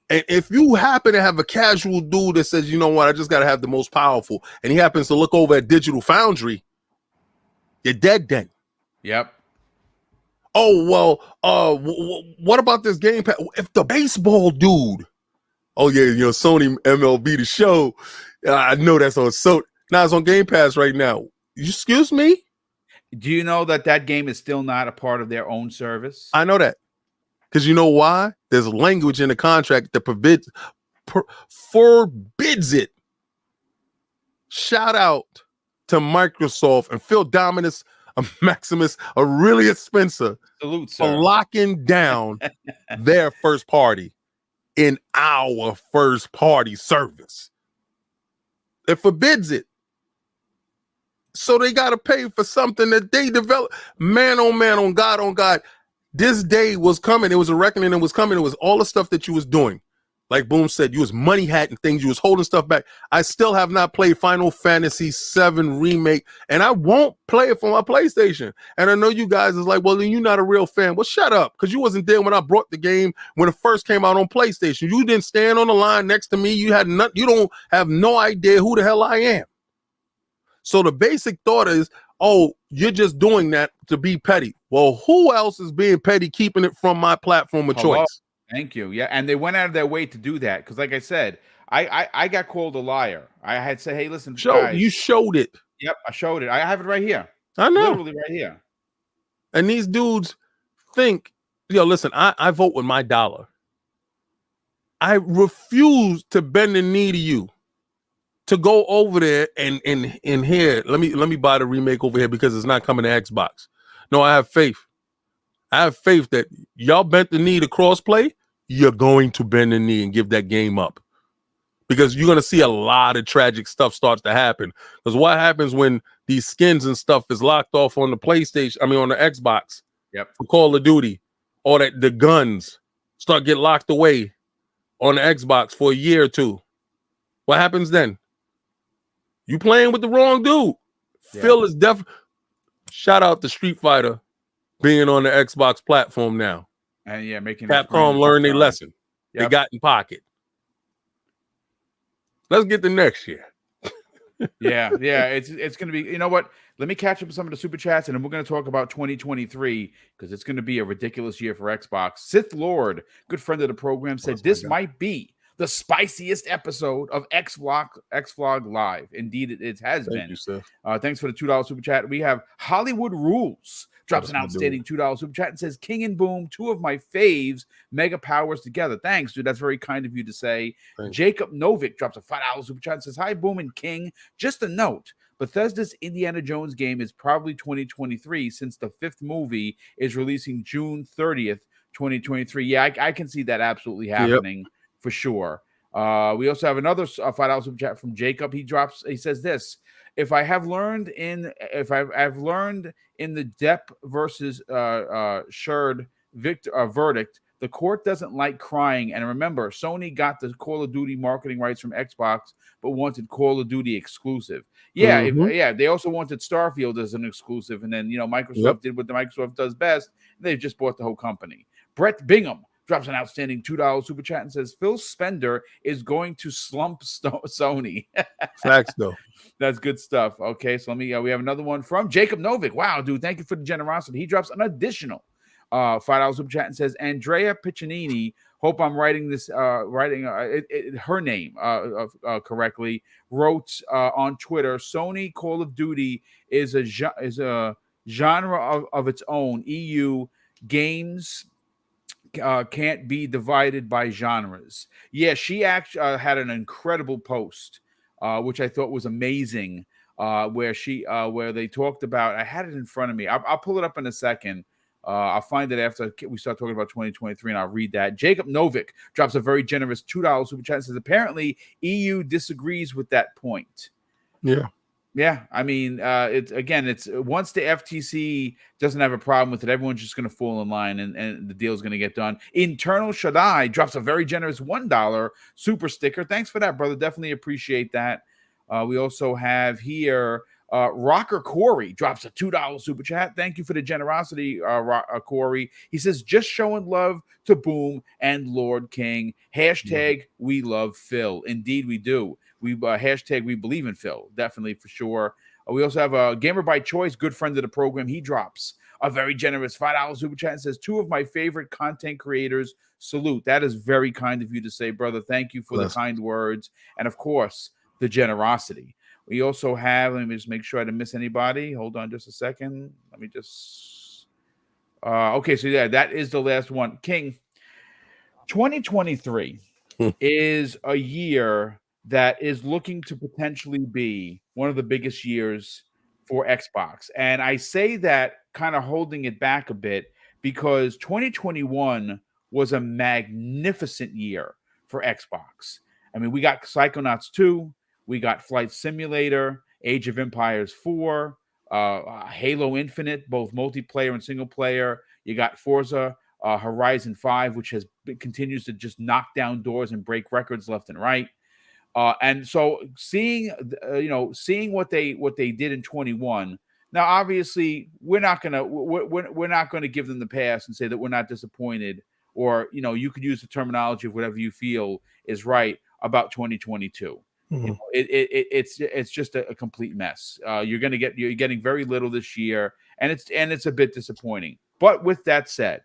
And if you happen to have a casual dude that says, you know what, I just got to have the most powerful, and he happens to look over at Digital Foundry, you're dead then. Yep. Oh, well, what about this Game Pass? If the baseball dude, oh yeah, Sony MLB The Show, I know that's on now it's on Game Pass right now. Excuse me? Do you know that game is still not a part of their own service? I know that. Because you know why? There's language in the contract that forbids it. Shout out to Microsoft and Phil Dominus, Maximus, Aurelia Spencer. Salute, for locking down their first party in our first party service. It forbids it. So they got to pay for something that they developed. Man, on God. This day was coming. It was a reckoning. It was coming. It was all the stuff that you was doing. Like Boom said, you was money hatting things. You was holding stuff back. I still have not played Final Fantasy VII Remake, and I won't play it for my PlayStation. And I know you guys is like, well, then you're not a real fan. Well, shut up, because you wasn't there when I brought the game when it first came out on PlayStation. You didn't stand on the line next to me. You don't have no idea who the hell I am. So the basic thought is, oh, you're just doing that to be petty. Well, who else is being petty, keeping it from my platform of choice? Thank you. Yeah, and they went out of their way to do that because, like I said, I got called a liar. I had said, "Hey, listen, guys." You showed it. Yep, I showed it. I have it right here. I know, literally right here. And these dudes think, listen, I vote with my dollar. I refuse to bend the knee to you to go over there and here. Let me buy the remake over here because it's not coming to Xbox. No, I have faith. I have faith that y'all bent the knee to crossplay. You're going to bend the knee and give that game up. because you're gonna see a lot of tragic stuff start to happen. Because what happens when these skins and stuff is locked off on the PlayStation? I mean, on the Xbox. Yep. For Call of Duty, or that the guns start get locked away on the Xbox for a year or two. What happens then? You playing with the wrong dude. Yeah. Phil is definitely. Shout out to Street Fighter being on the Xbox platform now. And yeah, making Capcom learned their lesson. Yep. They got in pocket. Let's get to next year. yeah, it's going to be. You know what? Let me catch up with some of the super chats, and then we're going to talk about 2023 because it's going to be a ridiculous year for Xbox. Sith Lord, good friend of the program, said this might be the spiciest episode of X Vlog Live. Indeed, it has been. You, thanks for the $2 super chat. We have Hollywood Rules. Drops an outstanding $2 super chat and says, King and Boom, two of my faves, mega powers together. Thanks, dude. That's very kind of you to say. Thanks. Jacob Novick drops a $5 super chat and says, hi, Boom and King. Just a note, Bethesda's Indiana Jones game is probably 2023 since the 5th movie is releasing June 30th, 2023. Yeah, I can see that absolutely happening for sure. We also have another $5 super chat from Jacob. He says this. If I've learned in the Depp versus Sherd verdict, the court doesn't like crying. And remember, Sony got the Call of Duty marketing rights from Xbox, but wanted Call of Duty exclusive. Yeah, they also wanted Starfield as an exclusive, and then Microsoft did what the Microsoft does best. They've just bought the whole company. Brett Bingham drops an outstanding $2 super chat and says, Phil Spender is going to slump Sony. Facts, though. That's good stuff. Okay, so we have another one from Jacob Novick. Wow, dude, thank you for the generosity. He drops an additional $5 super chat and says, Andrea Piccinini, hope I'm writing this, her name correctly, wrote on Twitter, Sony Call of Duty is a genre of its own. EU games can't be divided by genres. Yeah, she actually had an incredible post, which I thought was amazing, where they talked about. I had it in front of me. I'll pull it up in a second. I'll find it after we start talking about 2023, and I'll read that. Jacob Novick drops a very generous $2 super chat and says, apparently EU disagrees with that point. Yeah, I mean, it's once the FTC doesn't have a problem with it, everyone's just going to fall in line, and the deal's going to get done. Internal Shaddai drops a very generous $1 super sticker. Thanks for that, brother. Definitely appreciate that. We also have here Rocker Corey drops a $2 super chat. Thank you for the generosity, Corey. He says, just showing love to Boom and Lord King. Hashtag we love Phil. Indeed, we do. We hashtag we believe in Phil. Definitely, for sure. We also have a Gamer by Choice, good friend of the program. He drops a very generous $5 super chat and says, two of my favorite content creators salute. That is very kind of you to say, brother. Thank you for the kind words. And of course, the generosity. We also have, let me just make sure I didn't miss anybody. Hold on just a second. Let me just, okay, so yeah, that is the last one. King, 2023 is a year that is looking to potentially be one of the biggest years for Xbox. And I say that kind of holding it back a bit because 2021 was a magnificent year for Xbox. I mean, we got Psychonauts 2, we got Flight Simulator, Age of Empires 4, Halo Infinite, both multiplayer and single player. You got Forza Horizon 5, which continues to just knock down doors and break records left and right. And so seeing what they did in 21. Now, obviously, we're not gonna give them the pass and say that we're not disappointed, or you could use the terminology of whatever you feel is right about 2022. It's just a complete mess. You're getting very little this year, and it's a bit disappointing. But with that said,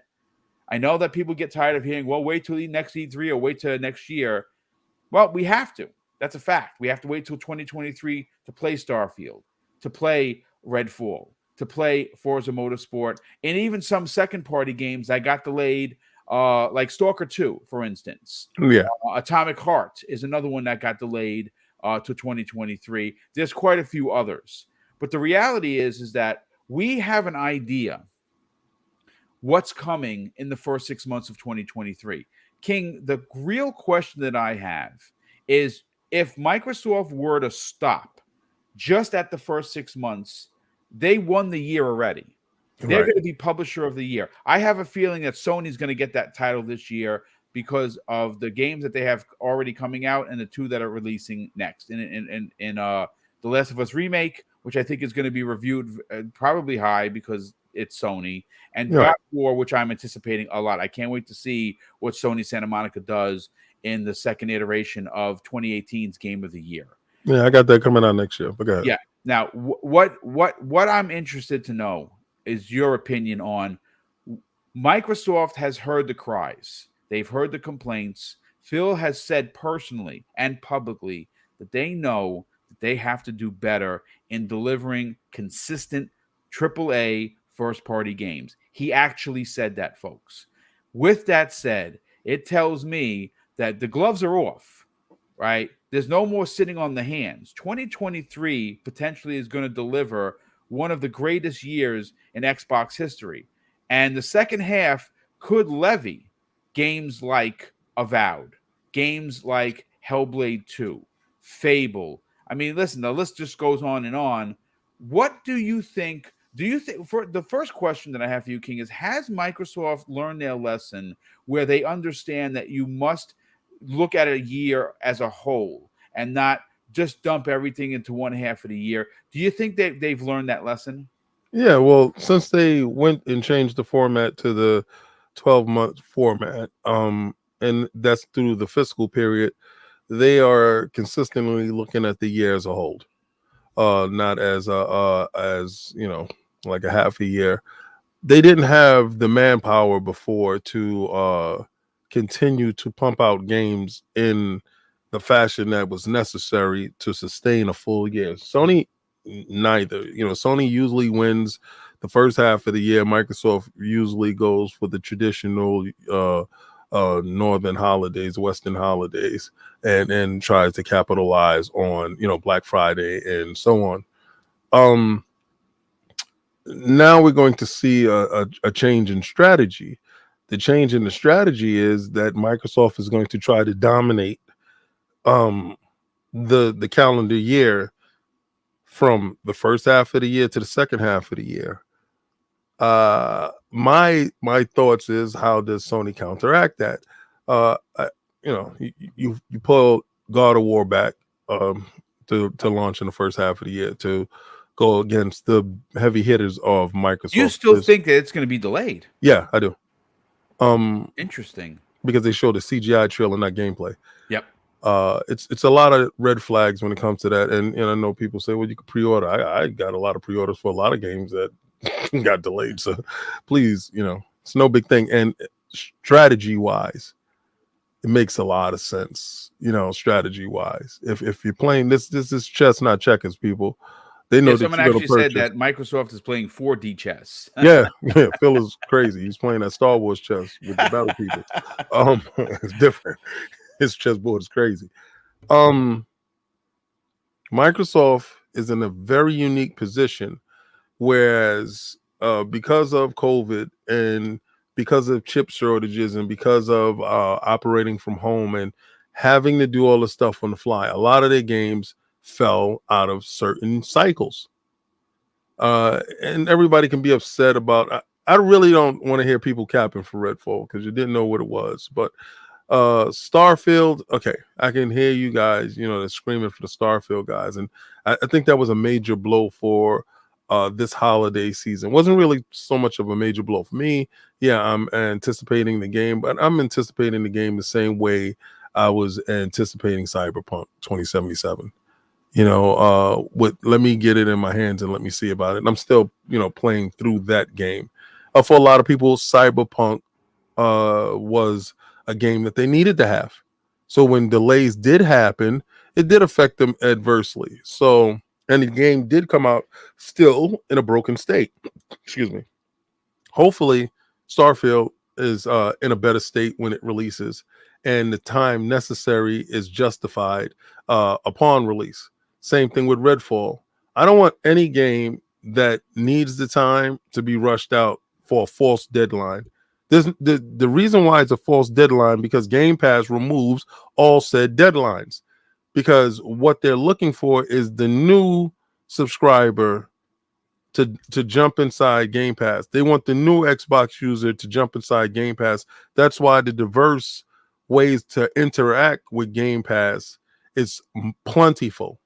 I know that people get tired of hearing, well, wait till the next E3 or wait till next year. Well, we have to. That's a fact. We have to wait till 2023 to play Starfield, to play Redfall, to play Forza Motorsport, and even some second-party games that got delayed, like Stalker 2, for instance. Yeah. Atomic Heart is another one that got delayed to 2023. There's quite a few others. But the reality is that we have an idea what's coming in the first 6 months of 2023. King, the real question that I have is, if Microsoft were to stop just at the first 6 months, they won the year already. They're Right. going to be publisher of the year. I have a feeling that Sony's going to get that title this year because of the games that they have already coming out and the 2 that are releasing next. In The Last of Us remake, which I think is going to be reviewed probably high because it's Sony, and Right. God of War, which I'm anticipating a lot. I can't wait to see what Sony Santa Monica does in the second iteration of 2018's Game of the Year. Yeah, I got that coming out next year. But go ahead. Yeah. Now, what I'm interested to know is your opinion on Microsoft has heard the cries. They've heard the complaints. Phil has said personally and publicly that they know that they have to do better in delivering consistent AAA first-party games. He actually said that, folks. With that said, it tells me that the gloves are off, right? There's no more sitting on the hands. 2023 potentially is going to deliver one of the greatest years in Xbox history. And the second half could levy games like Avowed, games like Hellblade II, Fable. I mean, listen, the list just goes on and on. What do you think? Do you think, for the first question that I have for you, King, is has Microsoft learned their lesson where they understand that you must look at a year as a whole and not just dump everything into one half of the year? Do you think they've learned that lesson? Yeah, well, since they went and changed the format to the 12-month format, and that's through the fiscal period, they are consistently looking at the year as a whole, not as like a half a year. They didn't have the manpower before to continue to pump out games in the fashion that was necessary to sustain a full year. Sony, neither. Sony usually wins the first half of the year. Microsoft usually goes for the traditional northern holidays, western holidays, and tries to capitalize on Black Friday and so on. Now we're going to see a change in strategy. The change in the strategy is that Microsoft is going to try to dominate the calendar year from the first half of the year to the second half of the year. My thoughts is, how does Sony counteract that? You pull God of War back to launch in the first half of the year to go against the heavy hitters of Microsoft. You still think that it's going to be delayed? Yeah, I do. Interesting. Because they showed a CGI trailer, not gameplay. Yep. It's a lot of red flags when it comes to that, and I know people say, well, you can pre-order. I got a lot of pre-orders for a lot of games that got delayed, so please, it's no big thing. And strategy wise, it makes a lot of sense, strategy wise. If you're playing this is chess, not checkers, people. They know that someone actually said that Microsoft is playing 4D chess. yeah, Phil is crazy. He's playing that Star Wars chess with the battle people. It's different. His chessboard is crazy. Microsoft is in a very unique position, whereas because of COVID and because of chip shortages and because of operating from home and having to do all the stuff on the fly, a lot of their games fell out of certain cycles. And everybody can be upset about. I really don't want to hear people capping for Redfall because you didn't know what it was. But Starfield, okay, I can hear you guys, they're screaming for the Starfield guys, and I think that was a major blow for this holiday season. Wasn't really so much of a major blow for me. Yeah, I'm anticipating the game, but I'm anticipating the game the same way I was anticipating Cyberpunk 2077. Let me get it in my hands and let me see about it. And I'm still, playing through that game. For a lot of people, Cyberpunk was a game that they needed to have. So when delays did happen, it did affect them adversely. So, and the game did come out still in a broken state. Excuse me. Hopefully, Starfield is in a better state when it releases, and the time necessary is justified upon release. Same thing with Redfall. I don't want any game that needs the time to be rushed out for a false deadline. The reason why it's a false deadline because Game Pass removes all said deadlines. because what they're looking for is the new subscriber to jump inside Game Pass. They want the new Xbox user to jump inside Game Pass. That's why the diverse ways to interact with Game Pass is plentiful,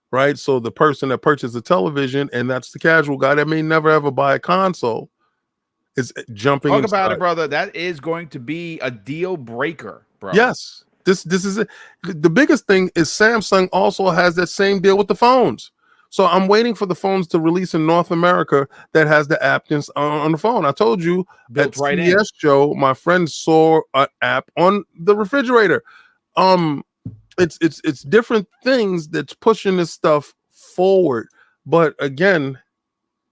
right? So the person that purchased a television, and that's the casual guy that may never ever buy a console, is jumping Talk inside. about it, brother. That is going to be a deal breaker, bro. Yes. This is it. The biggest thing is Samsung also has that same deal with the phones. So I'm waiting for the phones to release in North America that has the app on the phone. I told you Built at right in. CES show, my friend saw an app on the refrigerator. It's different things that's pushing this stuff forward. But again,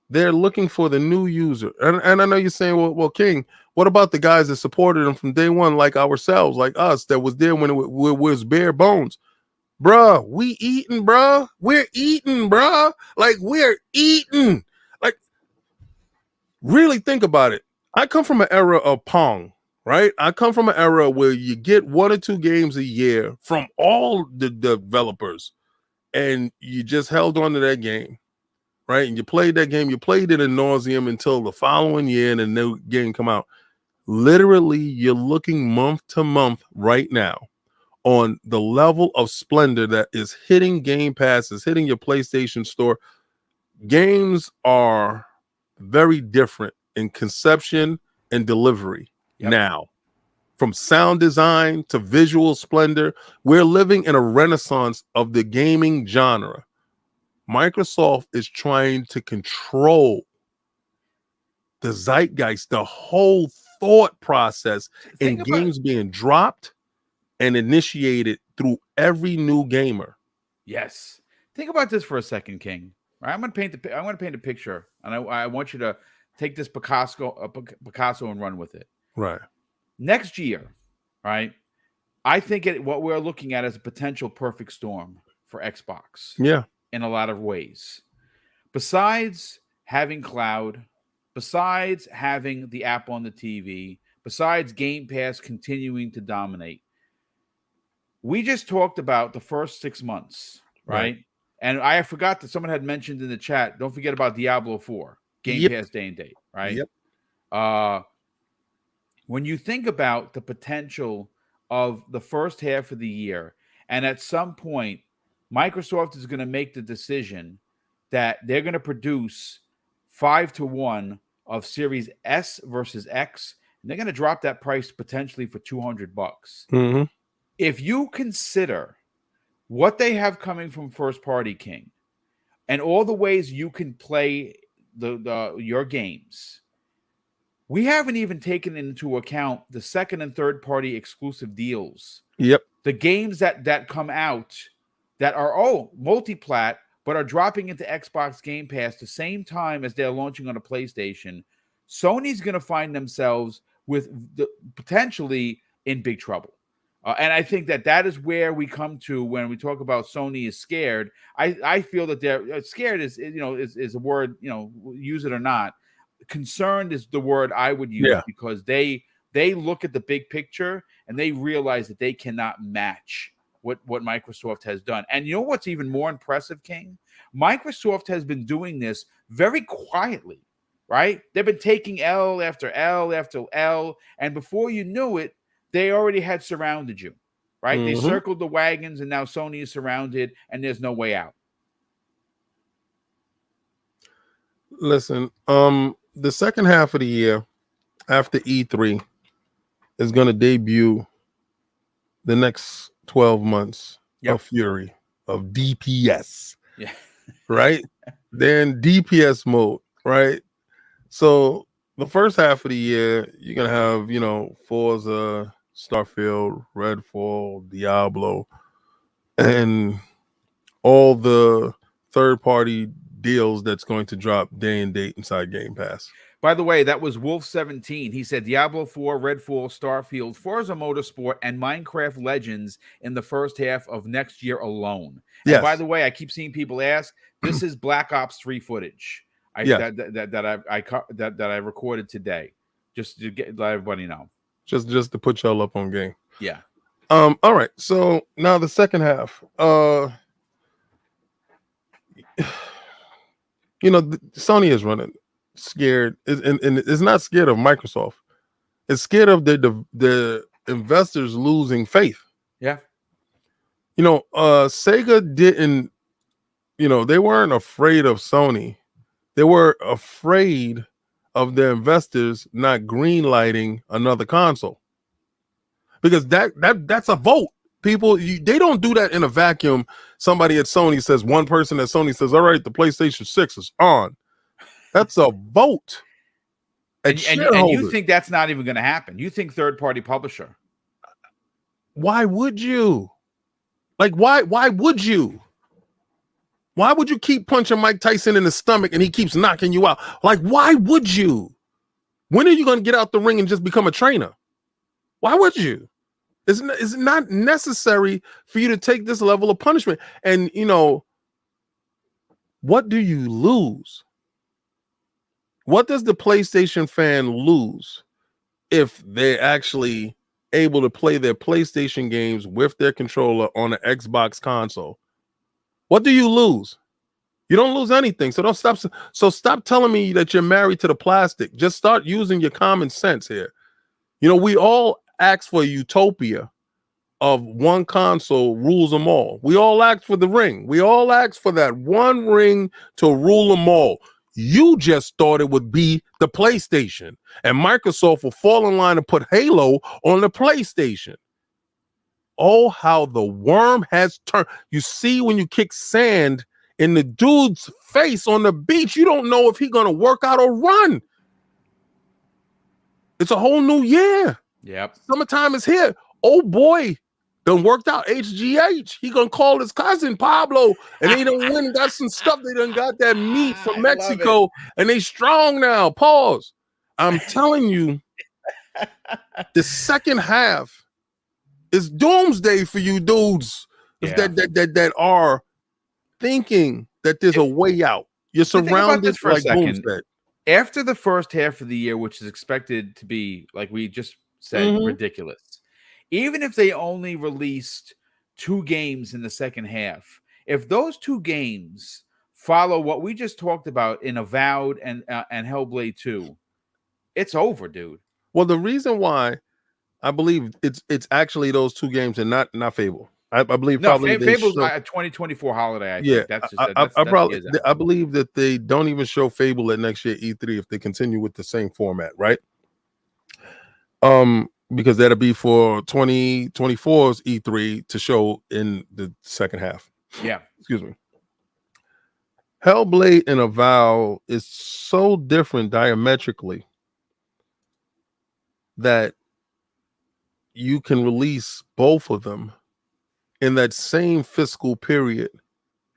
they're looking for the new user. And I know you're saying, well, King, what about the guys that supported them from day one, like ourselves, like us, that was there when it was bare bones? Bruh, we eating, bruh. We're eating, bruh. Like, we're eating. Like, really think about it. I come from an era of Pong, right? I come from an era where you get 1 or 2 games a year from all the developers, and you just held on to that game, right? And you played that game. You played it in nauseum until the following year and a new game come out. Literally, you're looking month to month right now on the level of splendor that is hitting Game Pass, is hitting your PlayStation Store. Games are very different in conception and delivery now. From sound design to visual splendor, we're living in a renaissance of the gaming genre. Microsoft is trying to control the zeitgeist, the whole thought process in games being dropped and initiated through every new gamer. Yes. Think about this for a second, King. Right? I'm going to paint a picture, and I want you to take this Picasso and run with it. Right. Next year, right? I think what we're looking at is a potential perfect storm for Xbox. Yeah. In a lot of ways. Besides having cloud, besides having the app on the TV, besides Game Pass continuing to dominate, we just talked about the first 6 months, right? And I forgot that someone had mentioned in the chat, don't forget about Diablo 4, Game Pass day and date, right? When you think about the potential of the first half of the year, and at some point, Microsoft is going to make the decision that they're going to produce 5-1 of Series S versus X, and they're going to drop that price potentially for $200. Mm-hmm. If you consider what they have coming from first party, King, and all the ways you can play your games, we haven't even taken into account the second and third party exclusive deals. The games that come out that are multi-plat, but are dropping into Xbox Game Pass the same time as they're launching on a PlayStation. Sony's going to find themselves with potentially in big trouble. And I think that is where we come to when we talk about Sony is scared. I feel that they're scared is a word, use it or not. Concerned is the word I would use because they look at the big picture and they realize that they cannot match what Microsoft has done. And you know what's even more impressive, King? Microsoft has been doing this very quietly, right? They've been taking L after L after L, and before you knew it, they already had surrounded you, right? Mm-hmm. They circled the wagons, and now Sony is surrounded, and there's no way out. Listen, the second half of the year after E3 is going to debut the next 12 months of Fury, of DPS. Yeah. Right? They're in DPS mode, right? So the first half of the year, you're going to have, Forza, Starfield, Redfall, Diablo, and all the third-party deals that's going to drop day and date inside Game Pass. By the way, that was Wolf17. He said Diablo 4, Redfall, Starfield, Forza Motorsport, and Minecraft Legends in the first half of next year alone. Yes. And by the way, I keep seeing people ask, this is Black Ops 3 footage that I recorded today, just to let everybody know. Just to put y'all up on game. Yeah. All right. So now the second half. Sony is running scared, and it's not scared of Microsoft. It's scared of the investors losing faith. Yeah. Sega didn't. They weren't afraid of Sony. They were afraid of their investors not greenlighting another console, because that's a vote. People, they don't do that in a vacuum. Somebody at Sony says, one person at Sony says, all right, the PlayStation 6 is on. That's a vote. And you think that's not even going to happen? You think third-party publisher? Why would you? Like, why would you? Why would you keep punching Mike Tyson in the stomach and he keeps knocking you out? Like, why would you? When are you going to get out the ring and just become a trainer? Why would you? It's not necessary for you to take this level of punishment. And, what do you lose? What does the PlayStation fan lose if they're actually able to play their PlayStation games with their controller on an Xbox console? What do you lose? You don't lose anything. So stop telling me that you're married to the plastic. Just start using your common sense here. We all ask for a utopia of one console rules them all. We all ask for the ring. We all ask for that one ring to rule them all. You just thought it would be the PlayStation, and Microsoft will fall in line and put Halo on the PlayStation. Oh, how the worm has turned. You see, when you kick sand in the dude's face on the beach, you don't know if he's going to work out or run. It's a whole new year. Yep. Summertime is here. Oh, boy. Done worked out HGH. He gonna call his cousin Pablo, and they done win and got some stuff. They done got that meat from Mexico, and they strong now. Pause. I'm telling you, the second half is doomsday for you dudes that are thinking that there's a way out. You're surrounded like Boomstick. After the first half of the year, which is expected to be, like we just said, ridiculous. Even if they only released 2 games in the second half, if those 2 games follow what we just talked about in Avowed and Hellblade II, it's over, dude. Well, the reason why I believe it's actually those 2 games and not Fable. I believe probably Fable's a 2024 holiday. I think that's I believe that they don't even show Fable at next year E3 if they continue with the same format, right? Because that'll be for 2024's E3 to show in the second half. Yeah. Excuse me. Hellblade and Avowed is so different diametrically that you can release both of them in that same fiscal period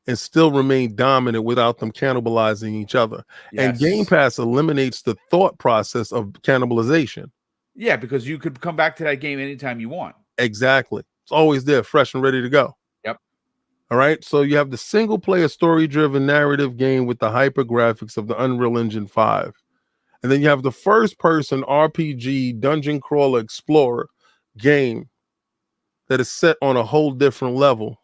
and still remain dominant without them cannibalizing each other. Yes. And Game Pass eliminates the thought process of cannibalization. Yeah, because you could come back to that game anytime you want. Exactly. It's always there, fresh and ready to go. Yep. All right. So you have the single player story-driven narrative game with the hyper graphics of the Unreal Engine 5. And then you have the first person RPG dungeon crawler explorer game that is set on a whole different level.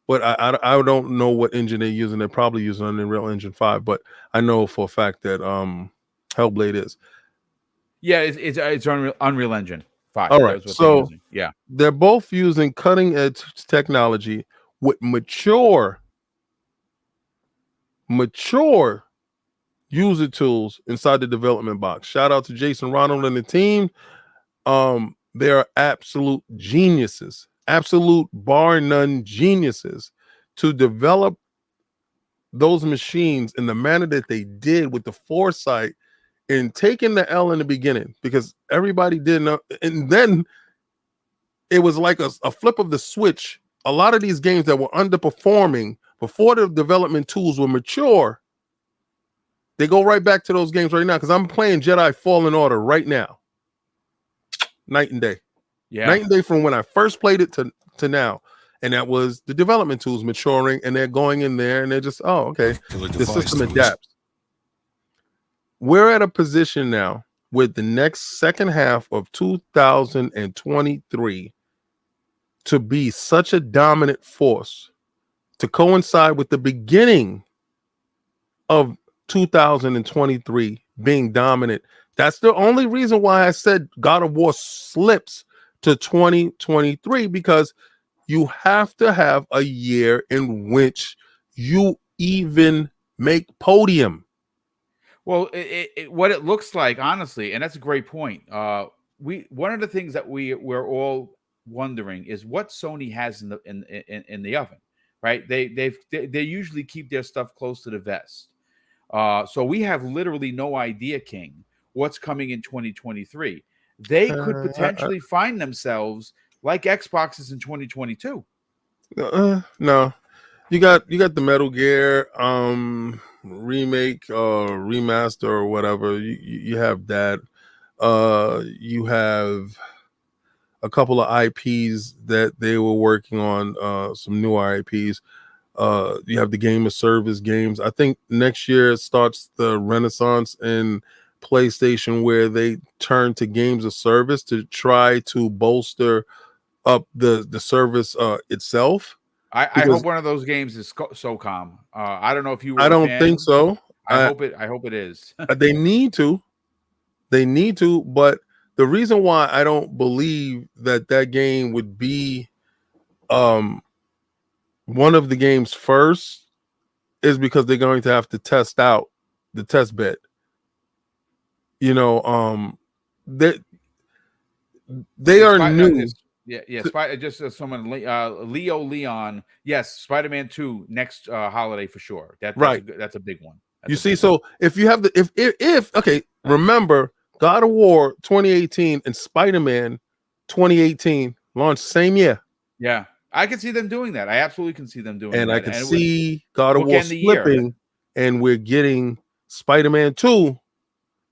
But I don't know what engine they're using. They're probably using Unreal Engine 5, but I know for a fact that Hellblade is. Yeah, it's Unreal Engine 5. All right, so yeah, they're both using cutting edge technology with mature user tools inside the development box. Shout out to Jason Ronald and the team. They are absolute geniuses, absolute bar none geniuses to develop those machines in the manner that they did with the foresight in taking the L in the beginning, because everybody didn't know. And then it was like a flip of the switch. A lot of these games that were underperforming before the development tools were mature, they go right back to those games right now. Because I'm playing Jedi Fallen Order right now. Night and day. Yeah. Night and day from when I first played it to now. And that was the development tools maturing, and they're going in there and they're just, oh, okay. The system adapts. We're at a position now with the next second half of 2023 to be such a dominant force, to coincide with the beginning of 2023 being dominant. That's the only reason why I said God of War slips to 2023, because you have to have a year in which you even make podium. Well, what it looks like, honestly, and that's a great point. One of the things that we're all wondering is what Sony has in the oven, right? They usually keep their stuff close to the vest. So we have literally no idea, King, what's coming in 2023. They could potentially find themselves like Xboxes in 2022. No, you got the Metal Gear remake, remaster, or whatever. You have that. You have a couple of IPs that they were working on, some new IPs. You have the game of service games. I think next year starts the renaissance in PlayStation, where they turn to games of service to try to bolster up the service itself. I hope one of those games is SOCOM. I don't know if you were I a don't fan. think so. I hope it is. They need to. They need to, but the reason why I don't believe that game would be one of the games first is because they're going to have to test out the test bed. They are new. Just someone Leo Leon. Yes, Spider-Man 2 next holiday for sure. That's a big one. You see, so if you have remember God of War 2018 and Spider-Man 2018 launched same year. Yeah, I can see them doing that. I absolutely can see them doing that. And I can see God of War slipping, and we're getting Spider-Man 2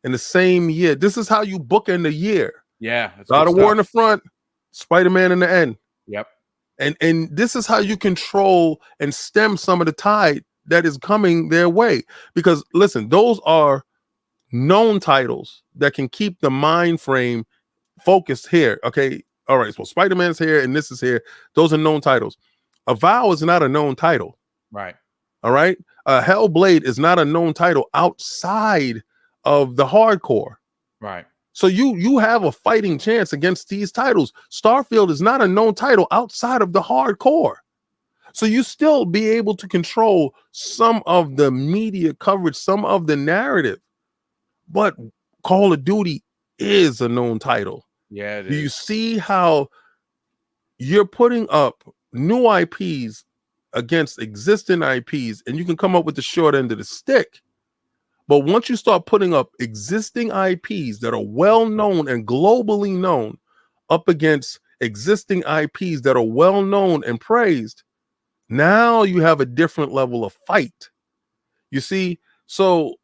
in the same year. This is how you bookend the year. Yeah, God of War in the front, Spider-Man in the end. Yep. And this is how you control and stem some of the tide that is coming their way. Because listen, those are known titles that can keep the mind frame focused here. Okay. All right. So Spider-Man's here and this is here. Those are known titles. Avowed is not a known title. Right. All right. Hellblade is not a known title outside of the hardcore. Right. So you have a fighting chance against these titles. Starfield is not a known title outside of the hardcore. So you still be able to control some of the media coverage, some of the narrative. But Call of Duty is a known title. Yeah, Do you see how you're putting up new IPs against existing IPs, and you can come up with the short end of the stick? But once you start putting up existing IPs that are well known and globally known up against existing IPs that are well known and praised, now you have a different level of fight. You see, so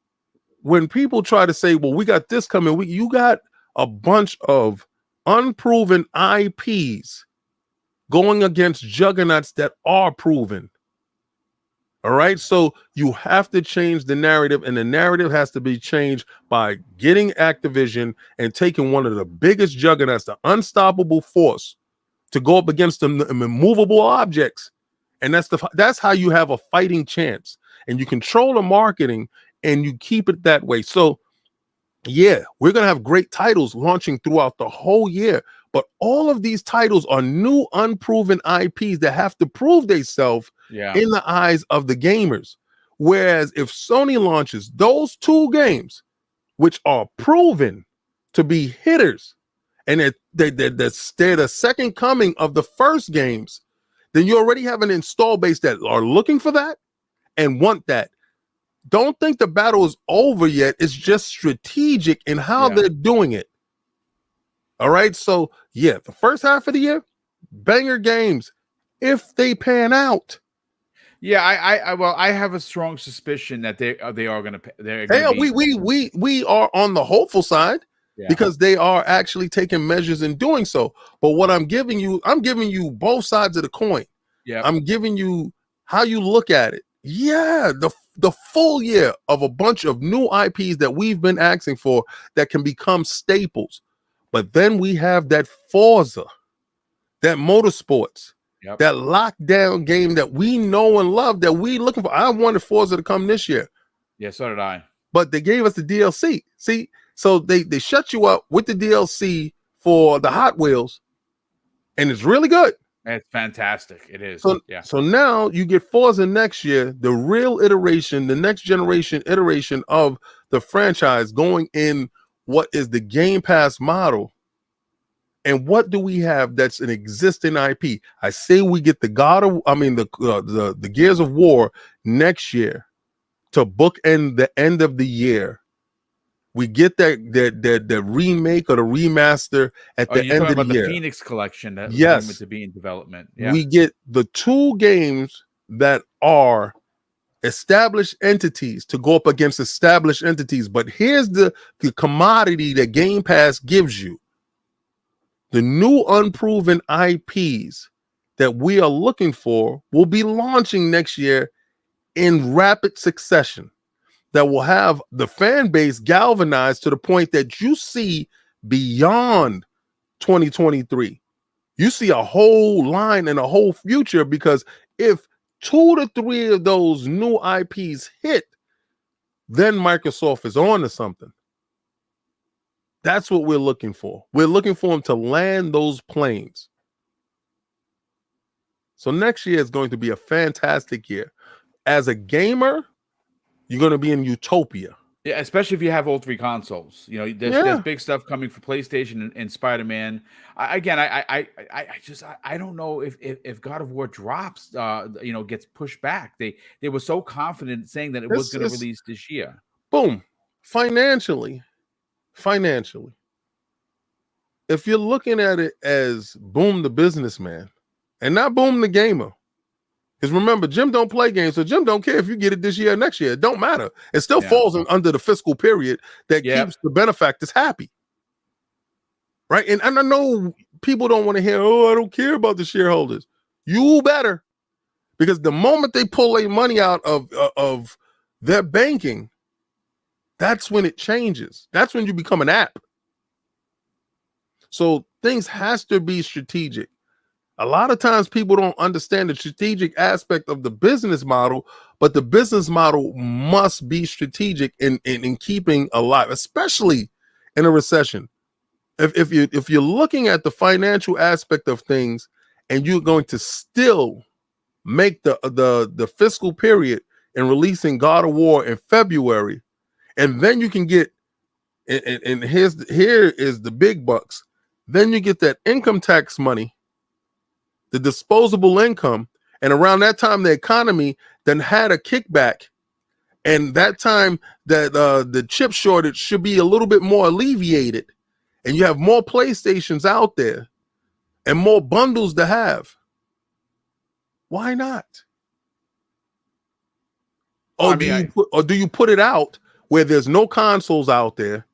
when people try to say, well, we got this coming, you got a bunch of unproven IPs going against juggernauts that are proven. All right. So you have to change the narrative, and the narrative has to be changed by getting Activision and taking one of the biggest juggernauts, the unstoppable force, to go up against them, the immovable objects. And that's how you have a fighting chance, and you control the marketing and you keep it that way. So yeah, we're going to have great titles launching throughout the whole year, but all of these titles are new, unproven IPs that have to prove themselves in the eyes of the gamers. Whereas if Sony launches those two games, which are proven to be hitters, and they're the second coming of the first games, then you already have an install base that are looking for that and want that. Don't think the battle is over yet. It's just strategic in how they're doing it. All right. So yeah, the first half of the year, banger games if they pan out. Yeah, I have a strong suspicion that they are going to. We are on the hopeful side because they are actually taking measures in doing so. But what I'm giving you both sides of the coin. Yeah, I'm giving you how you look at it. Yeah, the full year of a bunch of new IPs that we've been asking for that can become staples. But then we have that Forza that motorsports, Yep. that lockdown game that we know and love, that we looking for. I wanted Forza to come this year. Yeah, so did I. But they gave us the DLC. See, so they shut you up with the DLC for the Hot Wheels, and it's really good. It's fantastic. It is. So now you get Forza next year, the real iteration, the next generation iteration of the franchise going in what is the Game Pass model. And what do we have that's an existing IP? I say we get the the Gears of War next year to bookend the end of the year. We get that remake or the remaster at the end of the year. The Phoenix collection that was rumored to be in development. Yeah. We get the 2 games that are established entities to go up against established entities. But here's the commodity that Game Pass gives you. The new unproven IPs that we are looking for will be launching next year in rapid succession, that will have the fan base galvanized to the point that you see beyond 2023. You see a whole line and a whole future, because if 2 to 3 of those new IPs hit, then Microsoft is on to something. That's what we're looking for. We're looking for them to land those planes. So next year is going to be a fantastic year. As a gamer, you're going to be in utopia. Yeah, especially if you have all 3 consoles. You know, there's big stuff coming for PlayStation and Spider-Man. I don't know if God of War drops, gets pushed back. They were so confident saying that it was going to release this year. Boom. Financially, if you're looking at it as Boom the businessman and not Boom the gamer, because remember, Jim don't play games, so Jim don't care if you get it this year or next year. It don't matter. It still falls under the fiscal period that keeps the benefactors happy. Right? And I know people don't want to hear, I don't care about the shareholders. You better. Because the moment they pull their money out of their banking, that's when it changes. That's when you become an app. So things has to be strategic. A lot of times people don't understand the strategic aspect of the business model, but the business model must be strategic in keeping alive, especially in a recession. If you're looking at the financial aspect of things and you're going to still make the fiscal period in releasing God of War in February, and then you can get, and here is the big bucks, then you get that income tax money, the disposable income, and around that time the economy then had a kickback, and that time that the chip shortage should be a little bit more alleviated, and you have more PlayStations out there and more bundles to have. Why not? Or do you put it out where there's no consoles out there?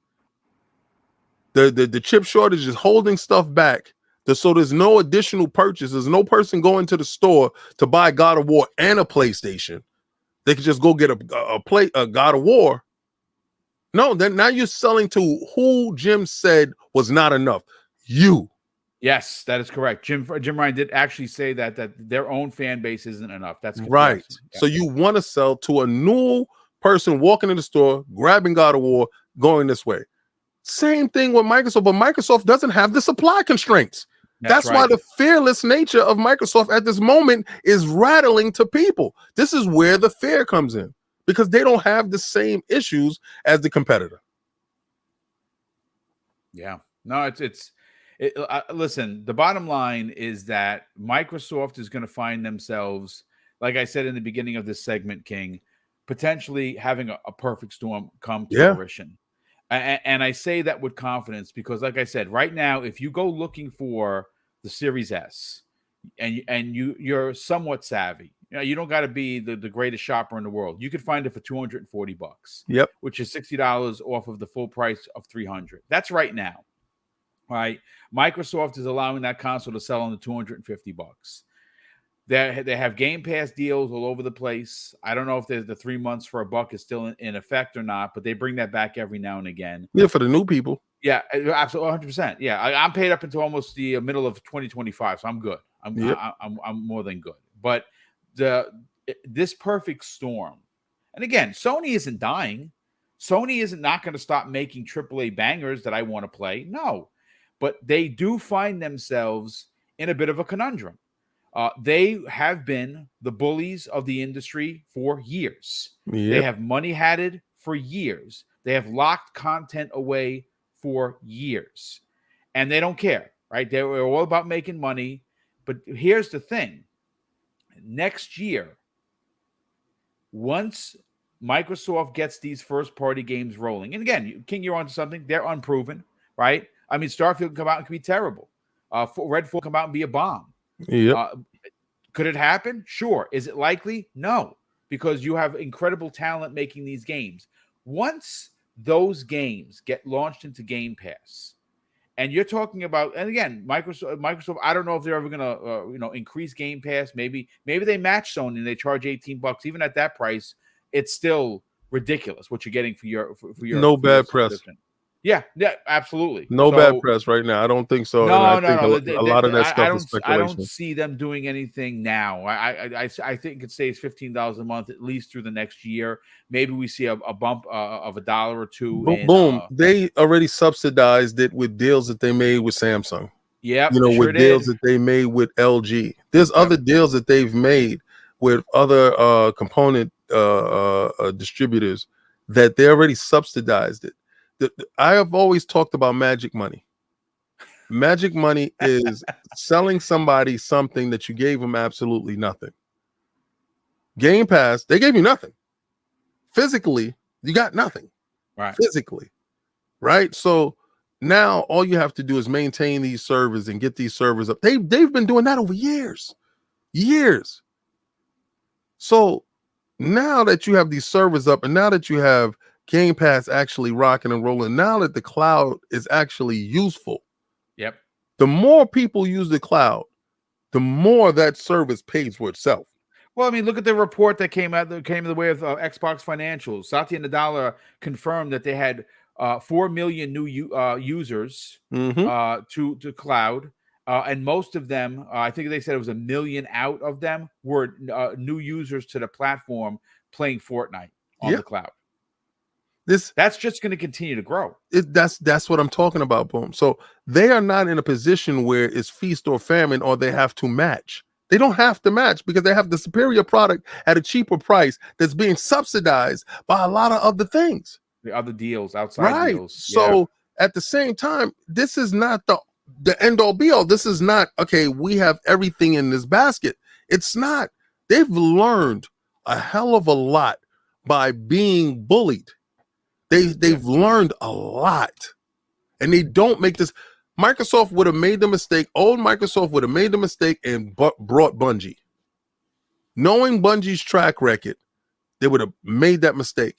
The chip shortage is holding stuff back. So there's no additional purchase. There's no person going to the store to buy God of War and a PlayStation. They could just go get a God of War. No, then now you're selling to who Jim said was not enough. You. Yes, that is correct. Jim Ryan did actually say that their own fan base isn't enough. That's right. Yeah. So you want to sell to a new person walking in the store, grabbing God of War, going this way. Same thing with Microsoft, but Microsoft doesn't have the supply constraints. That's why the fearless nature of Microsoft at this moment is rattling to people. This is where the fear comes in, because they don't have the same issues as the competitor. Yeah. No, listen, the bottom line is that Microsoft is going to find themselves, like I said in the beginning of this segment, King, potentially having a perfect storm come to fruition. And I say that with confidence because, like I said, right now, if you go looking for the Series S and you're somewhat savvy, you don't got to be the greatest shopper in the world. You could find it for $240. Yep, which is $60 off of the full price of $300. That's right now. Right? Microsoft is allowing that console to sell on the $250. They have Game Pass deals all over the place. I don't know if the 3 months for $1 is still in effect or not, but they bring that back every now and again. Yeah, for the new people. Yeah, absolutely, 100%. Yeah, I'm paid up until almost the middle of 2025, so I'm good. Yep. I'm more than good. But this perfect storm, and again, Sony isn't dying. Sony isn't not going to stop making AAA bangers that I want to play. No, but they do find themselves in a bit of a conundrum. They have been the bullies of the industry for years. They Yep. have money hatted for years. They have locked content away for years. And they don't care, right? They were all about making money. But here's the thing. Next year, once Microsoft gets these first-party games rolling, and again, King, you're onto something. They're unproven, right? I mean, Starfield can come out and can be terrible. Redfall can come out and be a bomb. Yep. Could it happen? Sure. Is it likely? No, because you have incredible talent making these games. Once those games get launched into Game Pass, and you're talking about, and again, Microsoft, I don't know if they're ever going to, increase Game Pass. Maybe they match Sony and they charge $18. Even at that price, it's still ridiculous what you're getting for your No bad press. Yeah, absolutely. No bad press right now. I don't think so. No. A lot of that stuff is speculation. I don't see them doing anything now. I think it stays $15 a month at least through the next year. Maybe we see a bump of $1 or $2. Boom. They already subsidized it with deals that they made with Samsung. Yeah, with deals that they made with LG. There's other deals that they've made with other component distributors that they already subsidized it. I have always talked about magic money. Magic money is selling somebody something that you gave them absolutely nothing. Game Pass, they gave you nothing. Physically, you got nothing. Right. Physically. Right? So now all you have to do is maintain these servers and get these servers up. They've been doing that over years. Years. So now that you have these servers up and now that you have Game Pass actually rocking and rolling, now that the cloud is actually useful, the more people use the cloud, the more that service pays for itself. Well, I mean, look at the report that came in the way of Xbox financials. Satya Nadella confirmed that they had 4 million new users to cloud, and most of them, I think they said it was 1 million out of them, were new users to the platform playing Fortnite on the cloud. That's just going to continue to grow. That's what I'm talking about, Boom. So they are not in a position where it's feast or famine, or they have to match. They don't have to match because they have the superior product at a cheaper price that's being subsidized by a lot of other things. The other deals, outside deals. So at the same time, this is not the end all be all. This is not, okay, we have everything in this basket. It's not. They've learned a hell of a lot by being bullied. They've learned a lot, and they don't make this. Microsoft would have made the mistake. Old Microsoft would have made the mistake and brought Bungie. Knowing Bungie's track record, they would have made that mistake.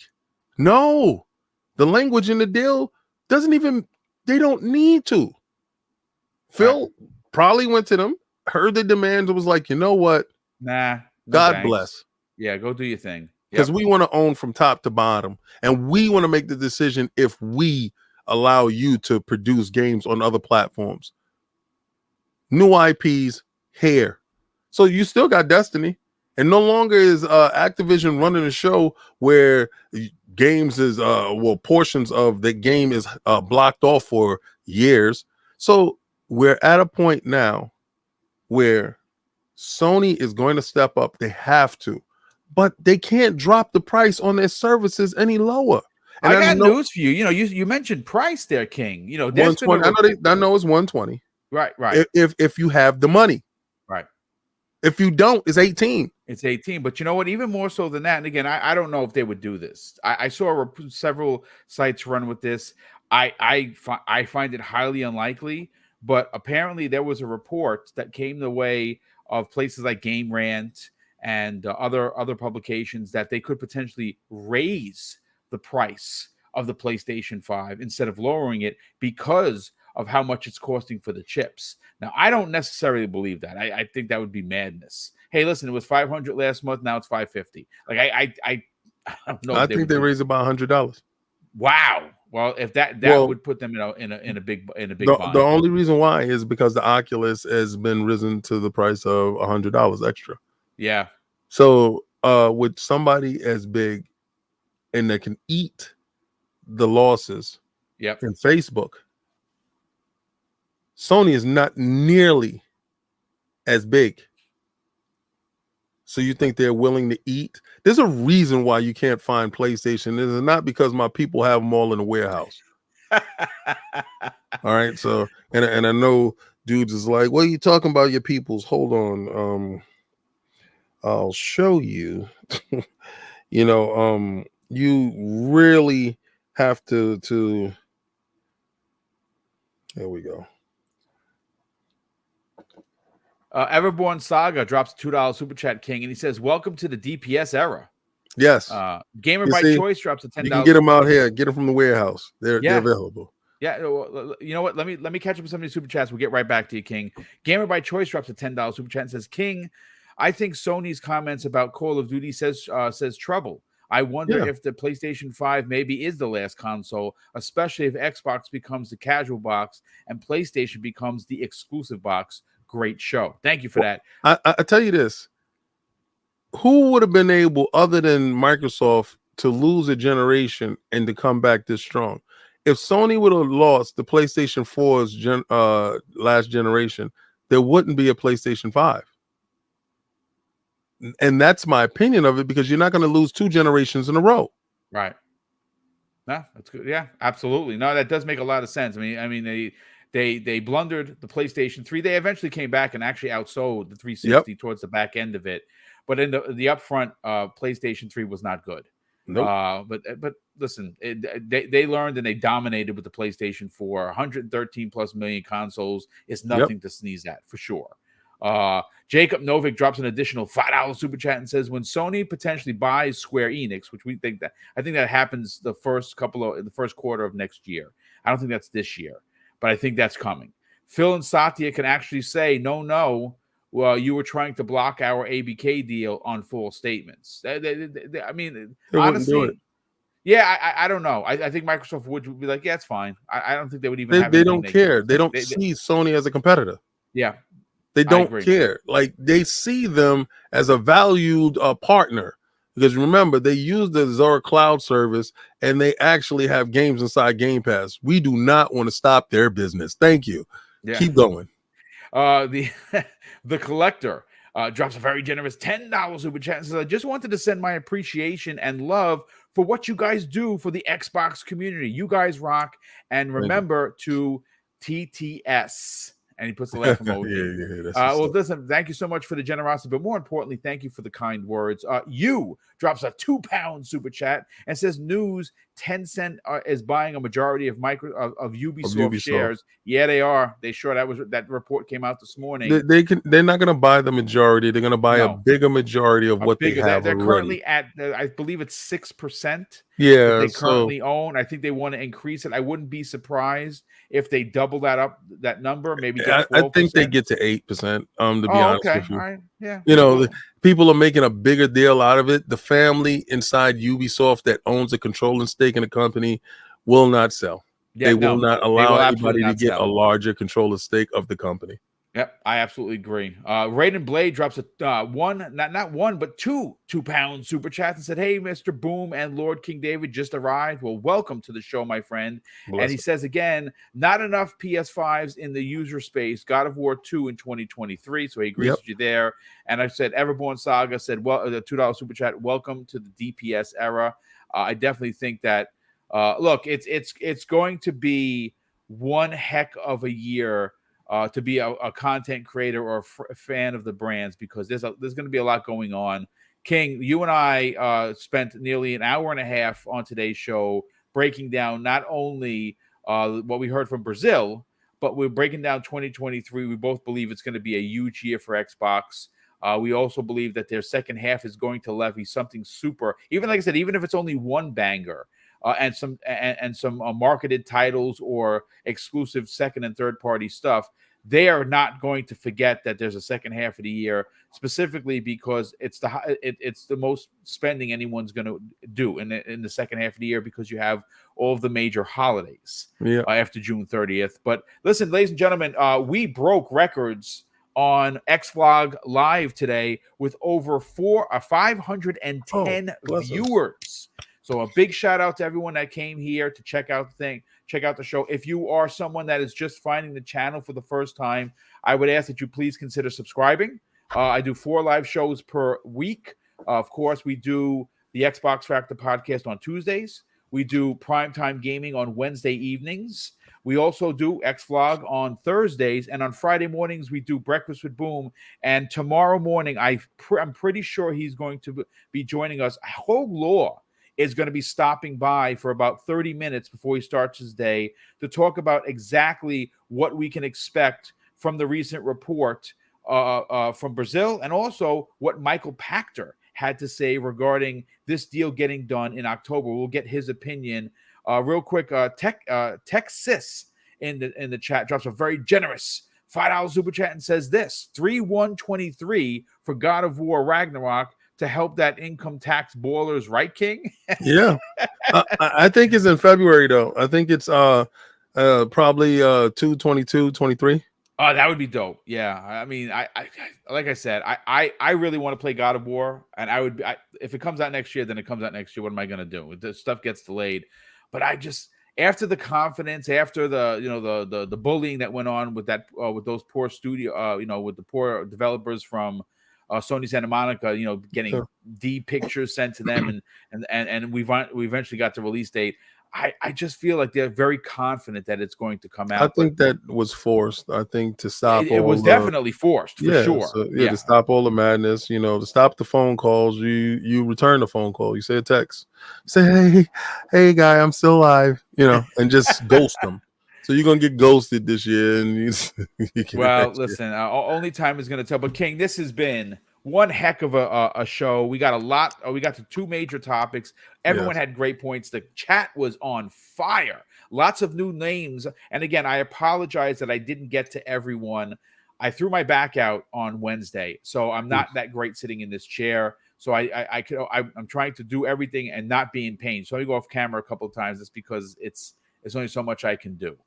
No, the language in the deal doesn't even. They don't need to. Phil probably went to them, heard the demands, and was like, you know what? Nah. God bless. Yeah, go do your thing. Because we want to own from top to bottom, and we want to make the decision if we allow you to produce games on other platforms. New IPs here. So you still got Destiny, and no longer is Activision running a show where games is portions of the game is blocked off for years. So we're at a point now where Sony is going to step up. They have to. But they can't drop the price on their services any lower. And I got news for you. You mentioned price there, King. 120. I know it's 120. Right. If you have the money. Right. If you don't, it's 18. It's 18. But you know what? Even more so than that, and again, I don't know if they would do this. I saw several sites run with this. I find it highly unlikely. But apparently there was a report that came the way of places like Game Rant and other publications that they could potentially raise the price of the PlayStation 5 instead of lowering it because of how much it's costing for the chips. Now, I don't necessarily believe that. I think that would be madness. Hey, listen, it was $500 last month. Now it's $550. Like I don't know. I think they raised about $100. Wow. Well, if that Well, would put them in a big the bind. only reason why is because the Oculus has been risen to the price of $100 extra. Yeah. So with somebody as big and that can eat the losses Yep. in Facebook, Sony is not nearly as big. So you think they're willing to eat? There's a reason why you can't find PlayStation. It's not because my people have them all in the warehouse. All right. So and I know dudes is like, what are you talking about your peoples? Hold on. I'll show you. You really have to there we go. Everborn Saga drops $2 super chat, King, and he says, "Welcome to the DPS era." Yes. Gamer You by see, Choice drops a $10. You can get them out here. Get them from the warehouse. They're available. Yeah, you know what? Let me catch up with some of these super chats. We'll get right back to you, King. Gamer by Choice drops a $10 super chat and says, "King, I think Sony's comments about Call of Duty says trouble. I wonder if the PlayStation 5 maybe is the last console, especially if Xbox becomes the casual box and PlayStation becomes the exclusive box." Great show. Thank you for that. I tell you this. Who would have been able, other than Microsoft, to lose a generation and to come back this strong? If Sony would have lost the PlayStation 4's last generation, there wouldn't be a PlayStation 5. And that's my opinion of it, because you're not going to lose 2 generations in a row. Right. No, that's good. Yeah, absolutely. No, that does make a lot of sense. I mean, they blundered the PlayStation 3. They eventually came back and actually outsold the 360 towards the back end of it. But in the upfront, PlayStation 3 was not good. Nope. But listen, they learned and they dominated with the PlayStation 4. 113 plus million consoles is nothing to sneeze at, for sure. Jacob Novik drops an additional $5 super chat and says, when Sony potentially buys Square Enix, which I think that happens the first quarter of next year. I don't think that's this year, but I think that's coming. Phil and Satya can actually say, no, well, you were trying to block our ABK deal on full statements. I mean, they honestly, wouldn't do it. Yeah, I don't know. I think Microsoft would be like, yeah, it's fine. I don't think they would even have. They don't care. They don't see Sony as a competitor. Yeah, they don't care. Like, they see them as a valued partner, because remember, they use the Azure cloud service and they actually have games inside Game Pass. We do not want to stop their business. Thank you. Yeah. Keep going. The collector drops a very generous $10 super chat and says, I just wanted to send my appreciation and love for what you guys do for the Xbox community. You guys rock. And remember to TTS. And he puts the laugh emoji. Well, listen, thank you so much for the generosity, but more importantly, thank you for the kind words. You drops a £2 super chat and says, news, Tencent is buying a majority of Ubisoft shares. Yeah, they are. They sure that report came out this morning. They're not going to buy the majority. They're going to buy a bigger majority of what they have. They're currently at, I believe it's 6%. Yeah, they currently own. I think they want to increase it. I wouldn't be surprised if they double that number. Maybe get 12%. I think they get to 8%. To be honest with you, all right, yeah. People are making a bigger deal out of it. The family inside Ubisoft that owns a controlling stake in the company will not sell. They will not allow anybody to get a larger controller stake of the company. Yep, I absolutely agree. Raiden Blade drops a not one, but two £2 super chats and said, hey, Mr. Boom and Lord King David just arrived. Well, welcome to the show, my friend. And he says again, not enough PS5s in the user space. God of War 2 in 2023. So he agrees with you there. And I said, Everborn Saga said, well, the $2 super chat, welcome to the DPS era. I definitely think that, look, it's going to be one heck of a year to be a content creator or a fan of the brands, because there's going to be a lot going on. King, you and I spent nearly an hour and a half on today's show breaking down not only what we heard from Brazil, but we're breaking down 2023. We both believe it's going to be a huge year for Xbox. We also believe that their second half is going to levy something super, even like I said, even if it's only one banger, and some marketed titles or exclusive second and third party stuff. they are not going to forget that there's a second half of the year, specifically because it's the most spending anyone's going to do in the second half of the year, because you have all of the major holidays after June 30th. But listen, ladies and gentlemen, we broke records on XVlog Live today with over 510 viewers. So a big shout out to everyone that came here to check out the show. If you are someone that is just finding the channel for the first time, I would ask that you please consider subscribing. I do 4 live shows per week. Of course, we do the Xbox Factor podcast on Tuesdays. We do Primetime Gaming on Wednesday evenings. We also do XVlog on Thursdays, and on Friday mornings we do Breakfast with Boom. And tomorrow morning, I'm pretty sure he's going to be joining us. Hogue Law is going to be stopping by for about 30 minutes before he starts his day to talk about exactly what we can expect from the recent report from Brazil, and also what Michael Pachter had to say regarding this deal getting done in October. We'll get his opinion real quick. Texas in the chat drops a very generous $5 super chat and says this: 3123 for God of War Ragnarok to help that income tax boilers, right, King? Yeah, I think it's in February though. I think it's probably 2/22/23. Oh, that would be dope. Yeah, I mean, I like I said, I really want to play God of War, and if it comes out next year, then it comes out next year. What am I gonna do? The stuff gets delayed, but after the confidence, after the bullying that went on with that with those poor studio, with the poor developers from Sony Santa Monica, getting D pictures sent to them, and we eventually got the release date. I just feel like they're very confident that it's going to come out. I think that was forced. I think to stop it was definitely forced, for sure. So, to stop all the madness, to stop the phone calls. You return the phone call. You say a text. You say, hey, guy, I'm still alive. And just ghost them. So you're gonna get ghosted this year, and listen, only time is gonna tell. But King, this has been one heck of a show. We got a lot. We got to 2 major topics. Everyone had great points. The chat was on fire. Lots of new names. And again, I apologize that I didn't get to everyone. I threw my back out on Wednesday, so I'm not that great sitting in this chair. So I'm trying to do everything and not be in pain. So I go off camera a couple of times. It's because it's only so much I can do.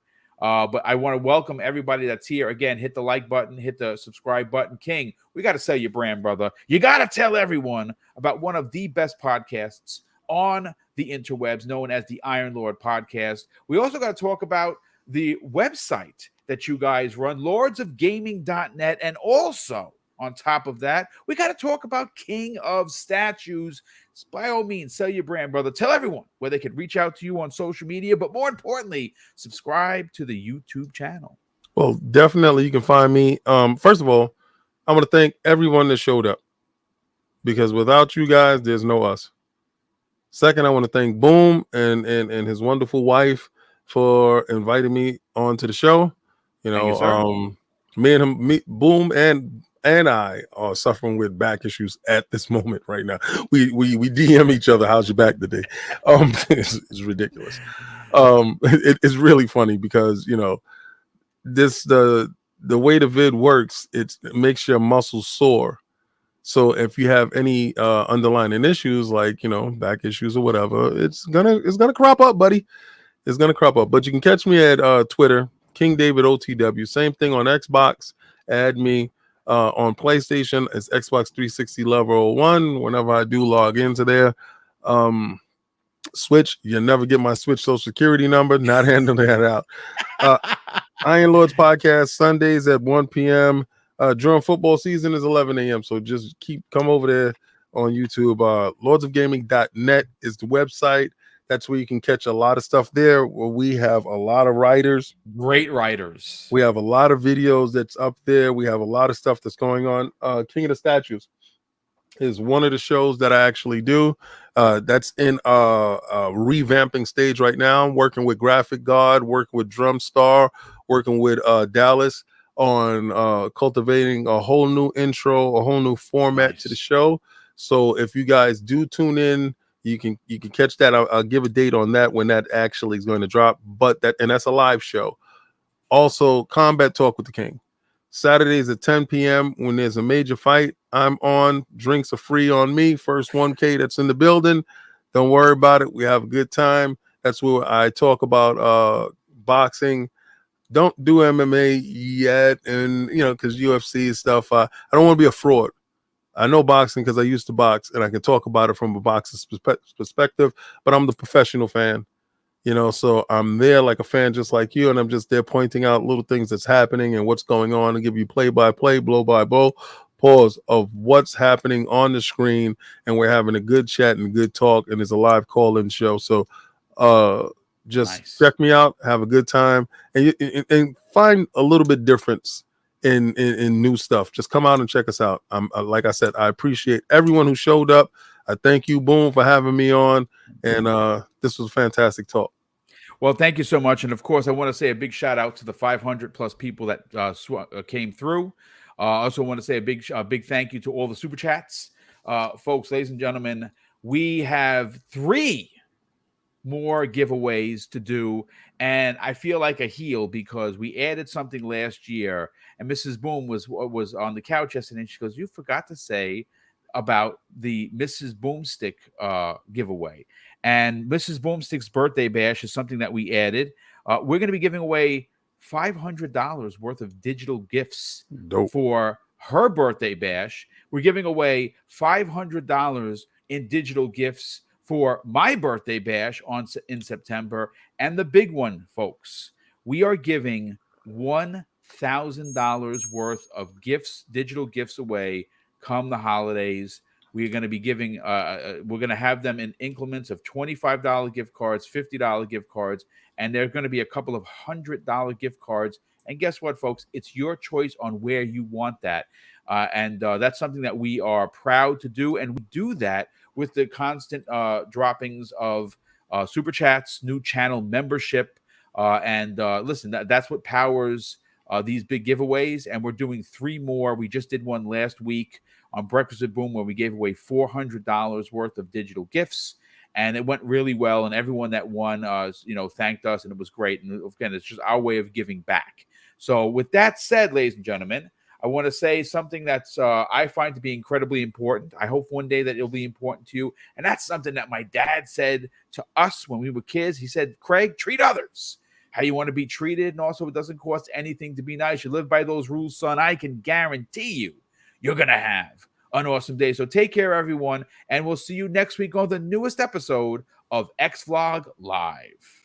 But I want to welcome everybody that's here. Again, hit the like button, hit the subscribe button. King, we got to sell your brand, brother. You got to tell everyone about one of the best podcasts on the interwebs, known as the Iron Lord Podcast. We also got to talk about the website that you guys run, lordsofgaming.net, and also, on top of that, we got to talk about King of Statues. By all means, sell your brand, brother. Tell everyone where they can reach out to you on social media, but more importantly, subscribe to the YouTube channel. Well, definitely you can find me. First of all, I want to thank everyone that showed up, because without you guys, there's no us. Second, I want to thank Boom and his wonderful wife for inviting me onto the show. Boom and I are suffering with back issues at this moment right now. We DM each other, how's your back today? It's ridiculous. It's really funny because the way the vid works, it makes your muscles sore. So if you have any underlying issues like back issues or whatever, it's gonna crop up, buddy. It's gonna crop up. But you can catch me at Twitter, King David OTW. Same thing on Xbox. Add me. On PlayStation, it's Xbox 360 level 1. Whenever I do log into there, Switch, you never get my Switch social security number. Not handling that out. Iron Lords podcast Sundays at 1 p.m. During football season is 11 a.m. So just come over there on YouTube. Lordsofgaming.net is the website. That's where you can catch a lot of stuff there. Where we have a lot of writers, great writers. We have a lot of videos that's up there. We have a lot of stuff that's going on. King of the Statues is one of the shows that I actually do. That's in a revamping stage right now. I'm working with Graphic God, working with Drumstar, working with Dallas on cultivating a whole new intro, a whole new format to the show. So if you guys do tune in, you can catch that. I'll give a date on that when that actually is going to drop. But that's a live show. Also, Combat Talk with the King. Saturdays at 10 p.m. when there's a major fight, I'm on. Drinks are free on me. First 1K that's in the building. Don't worry about it. We have a good time. That's where I talk about boxing. Don't do MMA yet, and because UFC stuff. I don't want to be a fraud. I know boxing because I used to box, and I can talk about it from a boxer's perspective. But I'm the professional fan. So I'm there like a fan just like you, and I'm just there pointing out little things that's happening and what's going on and give you play-by-play, blow-by-blow, pause of what's happening on the screen, and we're having a good chat and good talk, and it's a live call-in show. So just check me out, have a good time, and find a little bit difference in new stuff. Just come out and check us out. Like I said, I appreciate everyone who showed up. I thank you, Boom, for having me on, and this was a fantastic talk. Well, thank you so much. And of course, I want to say a big shout out to the 500 plus people that came through. I also want to say a big thank you to all the super chats. Folks, ladies and gentlemen, we have 3 more giveaways to do. And I feel like a heel because we added something last year. And Mrs. Boom was on the couch yesterday, and she goes, "You forgot to say about the Mrs. Boomstick giveaway." And Mrs. Boomstick's birthday bash is something that we added. We're going to be giving away $500 worth of digital gifts for her birthday bash. We're giving away $500 in digital gifts for my birthday bash in September. And the big one, folks, we are giving $1,000 worth of gifts, digital gifts away come the holidays. We're going to be giving, we're going to have them in increments of $25 gift cards, $50 gift cards, and there's going to be a couple of $100 gift cards. And guess what, folks? It's your choice on where you want that. And that's something that we are proud to do. And we do that with the constant droppings of super chats, new channel membership. And listen, that's what powers these big giveaways. And we're doing 3 more. We just did one last week on Breakfast with Boom where we gave away $400 worth of digital gifts. And it went really well. And everyone that won, thanked us. And it was great. And again, it's just our way of giving back. So with that said, ladies and gentlemen, I want to say something that's I find to be incredibly important. I hope one day that it'll be important to you. And that's something that my dad said to us when we were kids. He said, "Craig, treat others how you want to be treated. And also, it doesn't cost anything to be nice. You live by those rules, son. I can guarantee you're going to have an awesome day." So take care, everyone. And we'll see you next week on the newest episode of X Vlog Live.